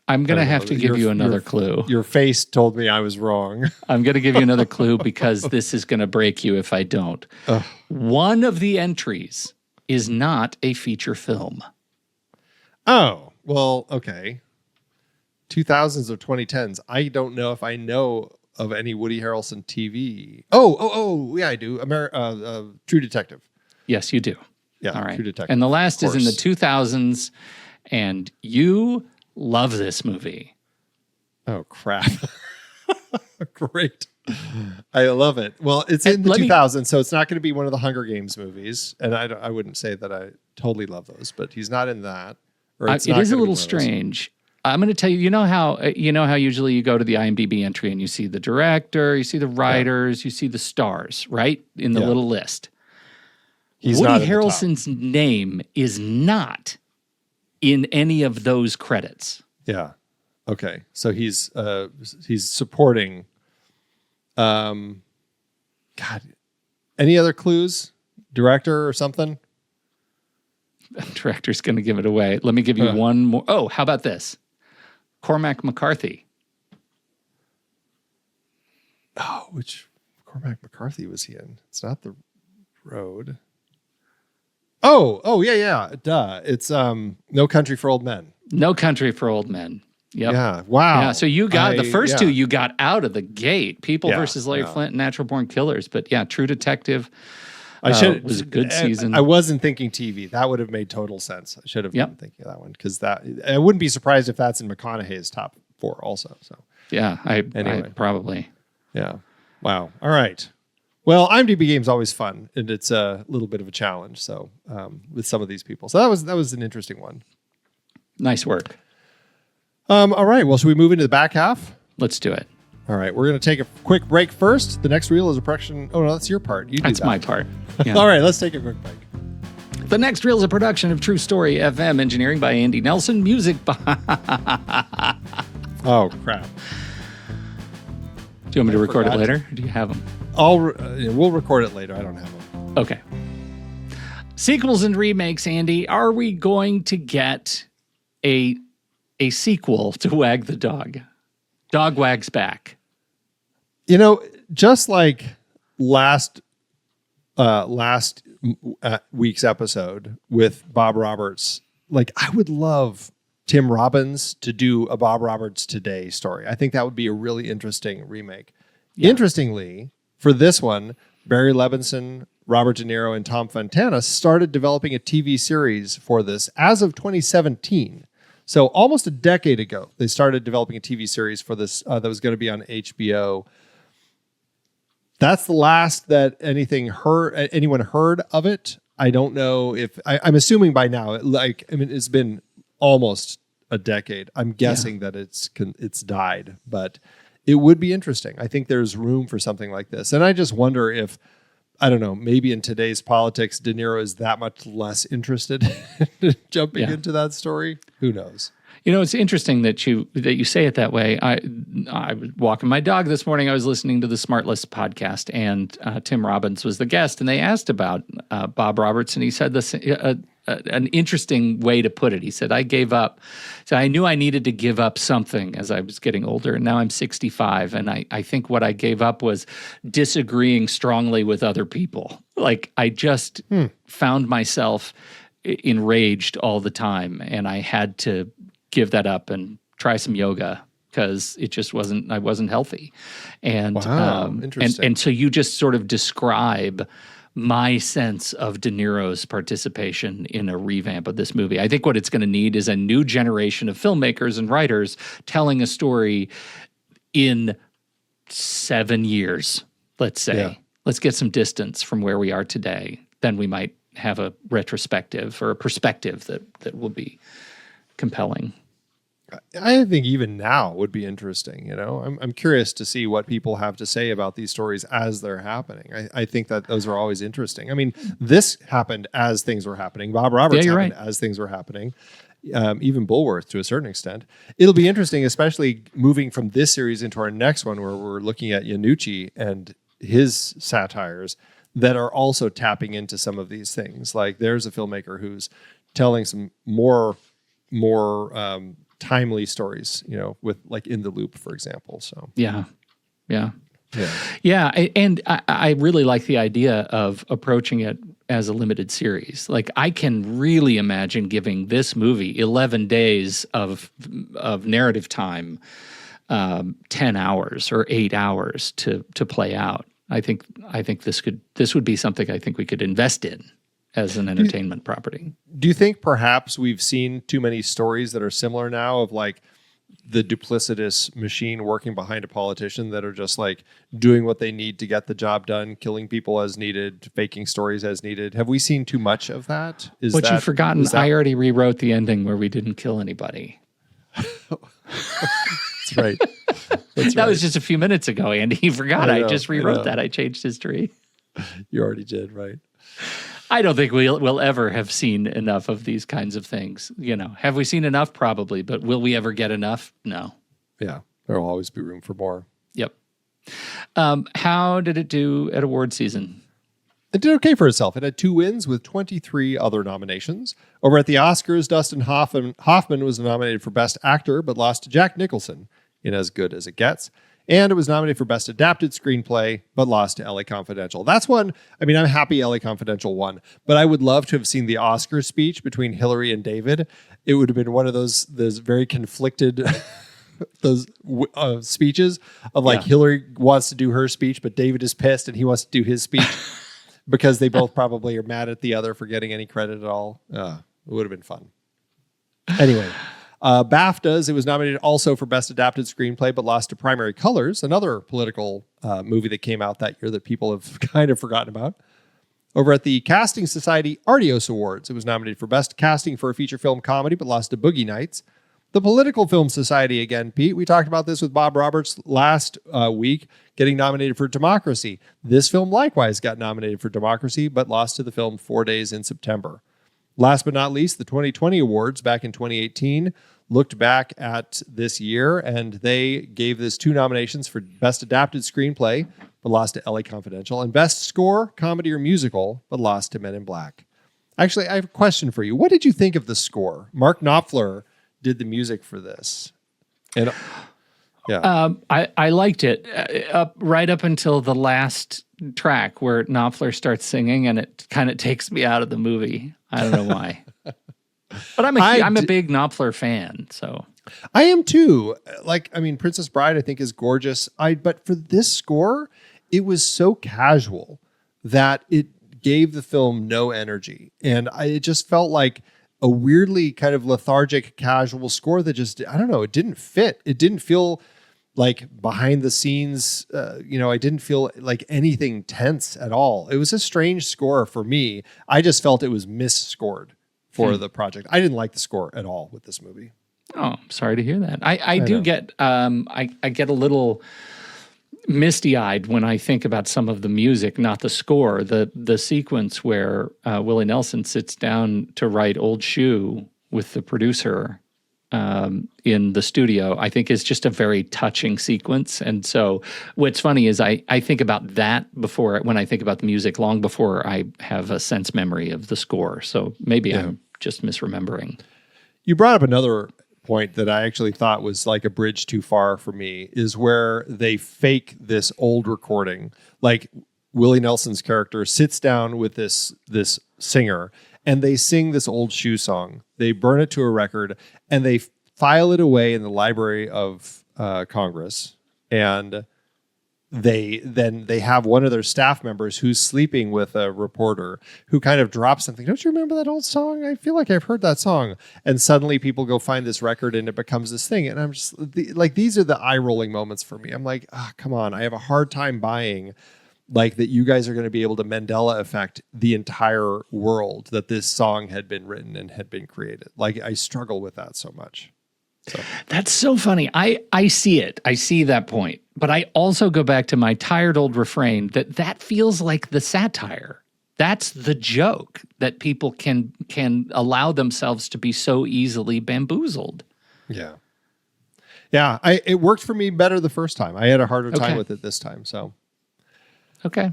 Speaker 1: I'm going to have to give you another clue.
Speaker 2: Your face told me I was wrong.
Speaker 1: I'm going to give you another clue because this is going to break you if I don't. One of the entries is not a feature film.
Speaker 2: Oh, well, okay. 2000s or 2010s. I don't know if I know of any Woody Harrelson TV. Oh, yeah, I do. True Detective.
Speaker 1: Yes, you do.
Speaker 2: Yeah,
Speaker 1: all right.
Speaker 2: True Detective.
Speaker 1: And the last is in the 2000s, and you love this movie.
Speaker 2: Oh, crap. Great. I love it. Well, it's in the 2000s, so it's not going to be one of the Hunger Games movies. And I wouldn't say that I totally love those, but he's not in that.
Speaker 1: It is a little strange. I'm going to tell you, you know how usually you go to the IMDb entry and you see the director, you see the writers, you see the stars, right? In the little list. Woody Harrelson's name is not in any of those credits.
Speaker 2: Yeah. Okay. So he's supporting. God. Any other clues? Director or something?
Speaker 1: Director's going to give it away. Let me give you one more. Oh, how about this? Cormac McCarthy.
Speaker 2: Oh, which Cormac McCarthy was he in? It's not The Road. Oh, yeah. Duh. It's No Country for Old Men.
Speaker 1: No Country for Old Men. Yep.
Speaker 2: Yeah. Wow.
Speaker 1: Yeah. So you got the first two you got out of the gate. People versus Larry Flint and Natural Born Killers. But yeah, True Detective was a good season.
Speaker 2: I wasn't thinking TV. That would have made total sense. I should have been thinking of that one because I wouldn't be surprised if that's in McConaughey's top 4 also. So
Speaker 1: yeah, I probably.
Speaker 2: Yeah. Wow. All right. Well, IMDb Game's always fun, and it's a little bit of a challenge. So with some of these people, so that was an interesting one.
Speaker 1: Nice work.
Speaker 2: All right. Well, should we move into the back half?
Speaker 1: Let's do it.
Speaker 2: All right. We're going to take a quick break first. The next reel is a production. Oh no, that's your part.
Speaker 1: That's my part. Yeah.
Speaker 2: All right. Let's take a quick break.
Speaker 1: The next reel is a production of True Story FM, engineering by Andy Nelson, music by.
Speaker 2: Oh crap!
Speaker 1: Do you want me to record it later? Or do you have them?
Speaker 2: We'll record it later. I don't have them.
Speaker 1: Okay. Sequels and remakes, Andy. Are we going to get a sequel to Wag the Dog? Dog Wags Back.
Speaker 2: You know, just like last week's episode with Bob Roberts, like I would love Tim Robbins to do a Bob Roberts Today story. I think that would be a really interesting remake. Yeah. Interestingly, for this one, Barry Levinson, Robert De Niro, and Tom Fontana started developing a TV series for this as of 2017. So almost a decade ago, they started developing a TV series for this that was going to be on HBO. That's the last that anyone heard of it. I don't know if I'm assuming by now. It's been almost a decade. I'm guessing that it's died, but it would be interesting. I think there's room for something like this, and I just wonder if I don't know. Maybe in today's politics, De Niro is that much less interested in jumping into that story. Who knows?
Speaker 1: You know, it's interesting that you say it that way. I was walking my dog this morning. I was listening to the Smart List podcast, and Tim Robbins was the guest, and they asked about Bob Roberts, and he said this an interesting way to put it. He said, I gave up. So I knew I needed to give up something as I was getting older, and now I'm 65, and I think what I gave up was disagreeing strongly with other people. Like, I just found myself enraged all the time, and I had to give that up and try some yoga because it just I wasn't healthy. And,
Speaker 2: interesting.
Speaker 1: And so you just sort of describe my sense of De Niro's participation in a revamp of this movie. I think what it's going to need is a new generation of filmmakers and writers telling a story in 7 years, let's say. Yeah. Let's get some distance from where we are today. Then we might have a retrospective or a perspective that will be compelling.
Speaker 2: I think even now would be interesting. You know, I'm curious to see what people have to say about these stories as they're happening. I think that those are always interesting. I mean, this happened as things were happening. Bob Roberts happened as things were happening. Even Bulworth to a certain extent. It'll be interesting, especially moving from this series into our next one, where we're looking at Iannucci and his satires that are also tapping into some of these things. Like, there's a filmmaker who's telling some more timely stories, you know, with like In the Loop, for example. So
Speaker 1: yeah. And I really like the idea of approaching it as a limited series. Like, I can really imagine giving this movie 11 days of narrative time, 10 hours or 8 hours to play out. I think this would be something I think we could invest in as an entertainment property.
Speaker 2: Do you think perhaps we've seen too many stories that are similar now of like the duplicitous machine working behind a politician that are just like doing what they need to get the job done, killing people as needed, faking stories as needed? Have we seen too much of that?
Speaker 1: You've forgotten, I already rewrote the ending where we didn't kill anybody.
Speaker 2: That's right.
Speaker 1: That was just a few minutes ago, Andy. You forgot. I just rewrote that. I changed history.
Speaker 2: You already did, right?
Speaker 1: I don't think we'll ever have seen enough of these kinds of things. You know, have we seen enough? Probably, but will we ever get enough? No.
Speaker 2: Yeah, there will always be room for more.
Speaker 1: Yep. How did it do at award season?
Speaker 2: It did okay for itself. It had 2 wins with 23 other nominations. Over at the Oscars, Dustin Hoffman was nominated for Best Actor, but lost to Jack Nicholson in As Good as It Gets. And it was nominated for Best Adapted Screenplay, but lost to LA Confidential. That's one, I mean, I'm happy LA Confidential won, but I would love to have seen the Oscar speech between Hillary and David. It would have been one of those very conflicted speeches of like, Hillary wants to do her speech, but David is pissed and he wants to do his speech because they both probably are mad at the other for getting any credit at all. It would have been fun. Anyway. BAFTAs, it was nominated also for Best Adapted Screenplay, but lost to Primary Colors, another political movie that came out that year that people have kind of forgotten about. Over at the Casting Society Artios Awards, it was nominated for Best Casting for a Feature Film Comedy, but lost to Boogie Nights. The Political Film Society, again, Pete, we talked about this with Bob Roberts last week, getting nominated for Democracy. This film likewise got nominated for Democracy, but lost to the film 4 Days in September. Last but not least, the 2020 awards back in 2018 looked back at this year, and they gave this 2 nominations for Best Adapted Screenplay, but lost to LA Confidential, and Best Score, Comedy or Musical, but lost to Men in Black. Actually, I have a question for you. What did you think of the score? Mark Knopfler did the music for this. And
Speaker 1: I liked it right up until the last track where Knopfler starts singing, and it kind of takes me out of the movie. I don't know why. But I'm a big Knopfler fan, so.
Speaker 2: I am too. Like, I mean, Princess Bride, I think, is gorgeous. But for this score, it was so casual that it gave the film no energy. And it just felt like a weirdly kind of lethargic, casual score that just, I don't know, it didn't fit. It didn't feel like behind the scenes, I didn't feel like anything tense at all. It was a strange score for me. I just felt it was misscored for the project. I didn't like the score at all with this movie.
Speaker 1: Oh, I'm sorry to hear that. I get a little misty-eyed when I think about some of the music, not the score. The sequence where Willie Nelson sits down to write Old Shoe with the producer in the studio, I think is just a very touching sequence. And so what's funny is I think about that when I think about the music long before I have a sense memory of the score. So maybe I'm just misremembering.
Speaker 2: You brought up another point that I actually thought was like a bridge too far for me, is where they fake this old recording. Like Willie Nelson's character sits down with this singer and they sing this old shoe song. They burn it to a record and they file it away in the Library of Congress. And they have one of their staff members who's sleeping with a reporter who kind of drops something. Don't you remember that old song? I feel like I've heard that song. And suddenly people go find this record and it becomes this thing. And I'm just like, these are the eye rolling moments for me. I'm like, come on. I have a hard time buying like that you guys are going to be able to Mandela effect the entire world that this song had been written and had been created. Like I struggle with that so much. So.
Speaker 1: That's so funny. I see it. I see that point. But I also go back to my tired old refrain that feels like the satire. That's the joke, that people can allow themselves to be so easily bamboozled.
Speaker 2: Yeah. Yeah. It worked for me better the first time. I had a harder time with it this time. So.
Speaker 1: Okay.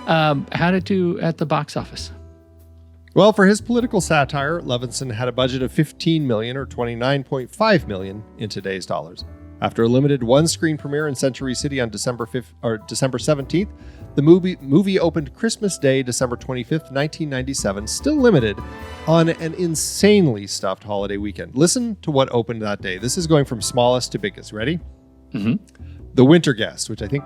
Speaker 1: How did it do at the box office?
Speaker 2: Well, for his political satire, Levinson had a budget of $15 million or $29.5 million in today's dollars. After a limited one-screen premiere in Century City on December 17th, the movie opened Christmas Day, December 25th, 1997, still limited on an insanely stuffed holiday weekend. Listen to what opened that day. This is going from smallest to biggest. Ready?
Speaker 1: Mm-hmm.
Speaker 2: The Winter Guest, which I think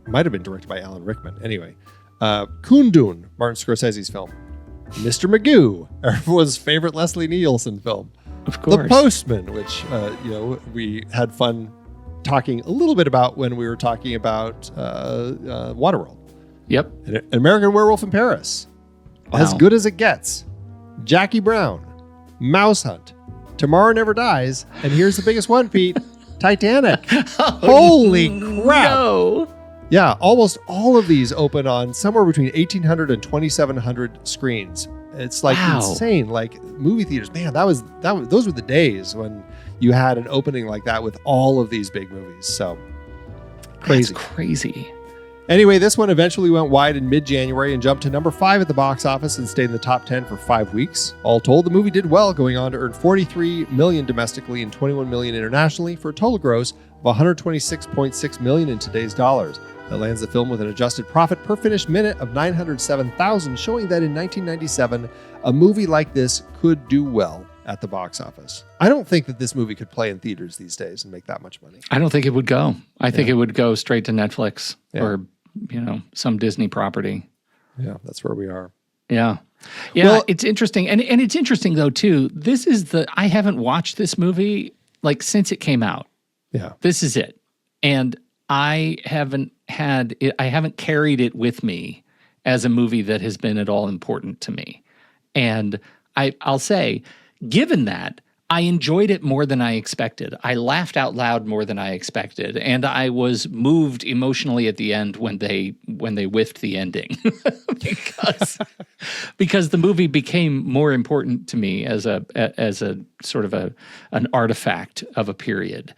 Speaker 2: might have been directed by Alan Rickman. Anyway, Kundun, Martin Scorsese's film. Mr. Magoo, everyone's favorite Leslie Nielsen film.
Speaker 1: Of course.
Speaker 2: The Postman, which we had fun talking a little bit about when we were talking about Waterworld.
Speaker 1: Yep.
Speaker 2: An American Werewolf in Paris. Wow. As Good as It Gets. Jackie Brown. Mouse Hunt. Tomorrow Never Dies. And here's the biggest one, Pete. Titanic. Holy crap.
Speaker 1: No.
Speaker 2: Yeah, almost all of these open on somewhere between 1,800 and 2,700 screens. It's like insane. Like movie theaters, man, those were the days when you had an opening like that with all of these big movies. So crazy.
Speaker 1: That's crazy.
Speaker 2: Anyway, this one eventually went wide in mid-January and jumped to number 5 at the box office and stayed in the top 10 for 5 weeks. All told, the movie did well, going on to earn $43 million domestically and $21 million internationally for a total gross of $126.6 million in today's dollars. That lands the film with an adjusted profit per finished minute of $907,000, showing that in 1997, a movie like this could do well at the box office. I don't think that this movie could play in theaters these days and make that much money.
Speaker 1: I don't think it would go. I think it would go straight to Netflix or some Disney property.
Speaker 2: Yeah, that's where we are.
Speaker 1: Yeah. Yeah, well, it's interesting. And it's interesting, though, too. I haven't watched this movie since it came out.
Speaker 2: Yeah.
Speaker 1: This is it. And I haven't carried it with me as a movie that has been at all important to me. And I'll say, given that, I enjoyed it more than I expected. I laughed out loud more than I expected, and I was moved emotionally at the end when they whiffed the ending, because the movie became more important to me as a sort of an artifact of a period.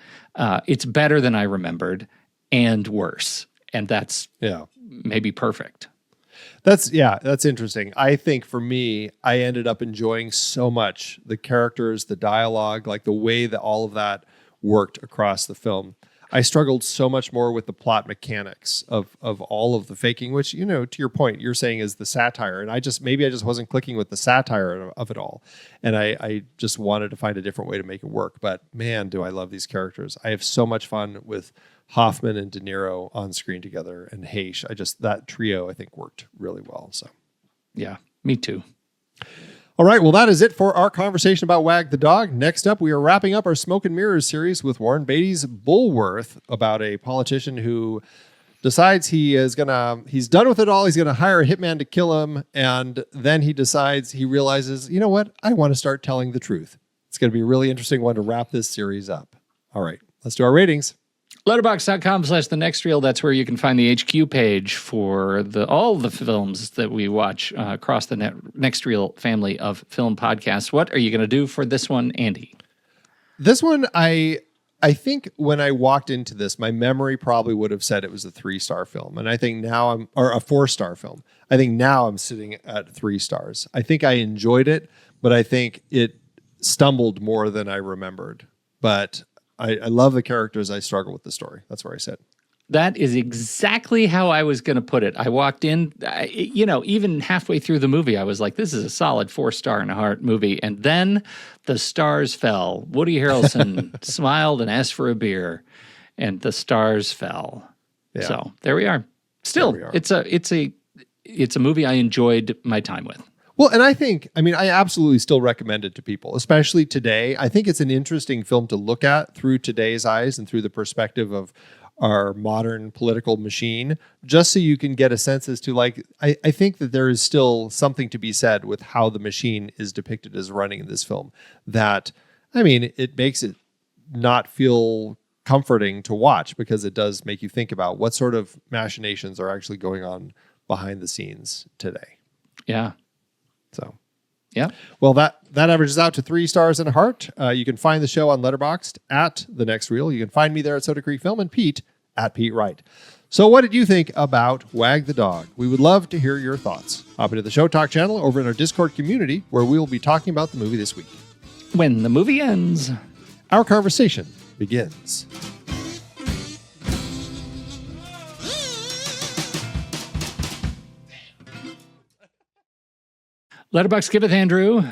Speaker 1: It's better than I remembered, and worse, and that's maybe perfect.
Speaker 2: That's interesting. I think for me, I ended up enjoying so much the characters, the dialogue, like the way that all of that worked across the film. I struggled so much more with the plot mechanics of all of the faking, which, to your point, you're saying is the satire. And I just wasn't clicking with the satire of it all. And I just wanted to find a different way to make it work. But man, do I love these characters. I have so much fun with Hoffman and De Niro on screen together, and Heche. That trio, I think, worked really well. So,
Speaker 1: yeah, me too.
Speaker 2: All right, well, that is it for our conversation about Wag the Dog. Next up, we are wrapping up our Smoke and Mirrors series with Warren Beatty's Bulworth, about a politician who decides he's done with it all. He's going to hire a hitman to kill him. And then he realizes, you know what? I want to start telling the truth. It's going to be a really interesting one to wrap this series up. All right, let's do our ratings.
Speaker 1: Letterboxd.com/thenextreel. That's where you can find the HQ page for all the films that we watch across the Next Reel family of film podcasts. What are you going to do for this one, Andy?
Speaker 2: This one, I think when I walked into this, my memory probably would have said it was a 3-star film. And I think now or a 4-star film. I think now I'm sitting at 3 stars. I think I enjoyed it, but I think it stumbled more than I remembered. But I love the characters. I struggle with the story. That's where I sit.
Speaker 1: That is exactly how I was going to put it. I walked in, even halfway through the movie, I was like, this is a solid 4-star and a heart movie. And then the stars fell. Woody Harrelson smiled and asked for a beer, and the stars fell. Yeah. So there we are. Still, it's a movie I enjoyed my time with.
Speaker 2: Well, and I absolutely still recommend it to people, especially today. I think it's an interesting film to look at through today's eyes and through the perspective of our modern political machine, just so you can get a sense as to I think that there is still something to be said with how the machine is depicted as running in this film. That, it makes it not feel comforting to watch, because it does make you think about what sort of machinations are actually going on behind the scenes today.
Speaker 1: Yeah.
Speaker 2: So,
Speaker 1: yeah.
Speaker 2: Well, that averages out to 3 stars and a heart. You can find the show on Letterboxd at The Next Reel. You can find me there at Soda Creek Film, and Pete at Pete Wright. So what did you think about Wag the Dog? We would love to hear your thoughts. Hop into the Show Talk channel over in our Discord community, where we will be talking about the movie this week.
Speaker 1: When the movie ends,
Speaker 2: our conversation begins.
Speaker 1: Letterboxd giveth, Andrew.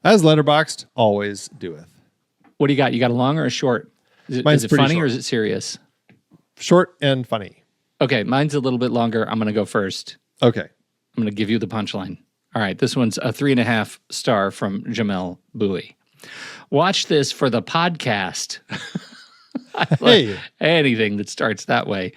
Speaker 2: As Letterboxd always doeth.
Speaker 1: What do you got? You got a long or a short? Is it funny short. Or is it serious?
Speaker 2: Short and funny.
Speaker 1: Okay, mine's a little bit longer. I'm going to go first.
Speaker 2: Okay.
Speaker 1: I'm going to give you the punchline. All right, this one's a 3.5 star from Jamel Bowie. Watch this for the podcast. Hey. Anything that starts that way.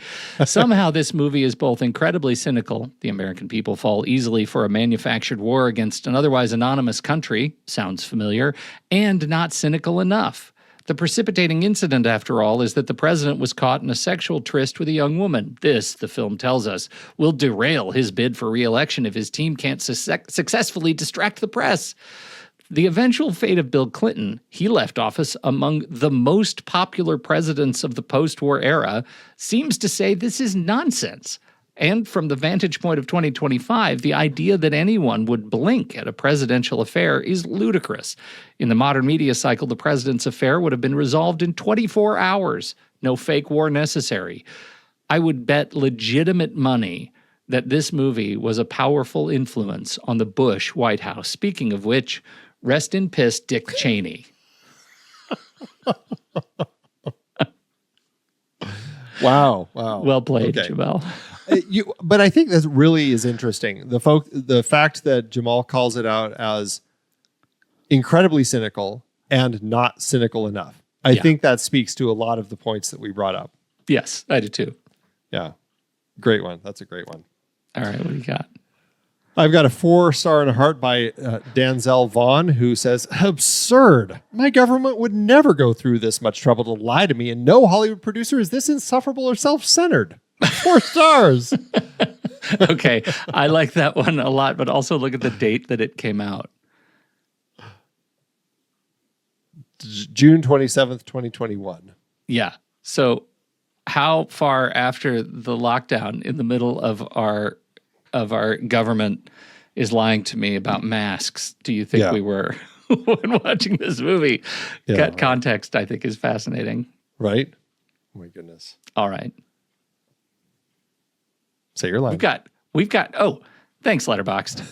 Speaker 1: Somehow this movie is both incredibly cynical. The American people fall easily for a manufactured war against an otherwise anonymous country. Sounds familiar. And not cynical enough. The precipitating incident, after all, is that the president was caught in a sexual tryst with a young woman. This, the film tells us, will derail his bid for re-election if his team can't successfully distract the press. The eventual fate of Bill Clinton, he left office among the most popular presidents of the post-war era, seems to say this is nonsense. And from the vantage point of 2025, the idea that anyone would blink at a presidential affair is ludicrous. In the modern media cycle, the president's affair would have been resolved in 24 hours. No fake war necessary. I would bet legitimate money that this movie was a powerful influence on the Bush White House. Speaking of which, rest in piss, Dick Cheney.
Speaker 2: Wow.
Speaker 1: Well played, okay. Jamal.
Speaker 2: But I think that really is interesting. The fact that Jamal calls it out as incredibly cynical and not cynical enough. I think that speaks to a lot of the points that we brought up.
Speaker 1: Yes, I do too.
Speaker 2: Yeah. Great one. That's a great one.
Speaker 1: All right, what do you got?
Speaker 2: I've got a 4 star and a heart by Danzel Vaughn, who says, absurd. My government would never go through this much trouble to lie to me, and no Hollywood producer is this insufferable or self-centered. 4 stars.
Speaker 1: Okay, I like that one a lot, but also look at the date that it came out.
Speaker 2: June 27th, 2021.
Speaker 1: Yeah. So how far after the lockdown in the middle of our government is lying to me about masks do you think we were when watching this movie? Context, I think, is fascinating.
Speaker 2: Right? Oh my goodness.
Speaker 1: All right.
Speaker 2: Say your line.
Speaker 1: We've got. Oh, thanks, Letterboxd.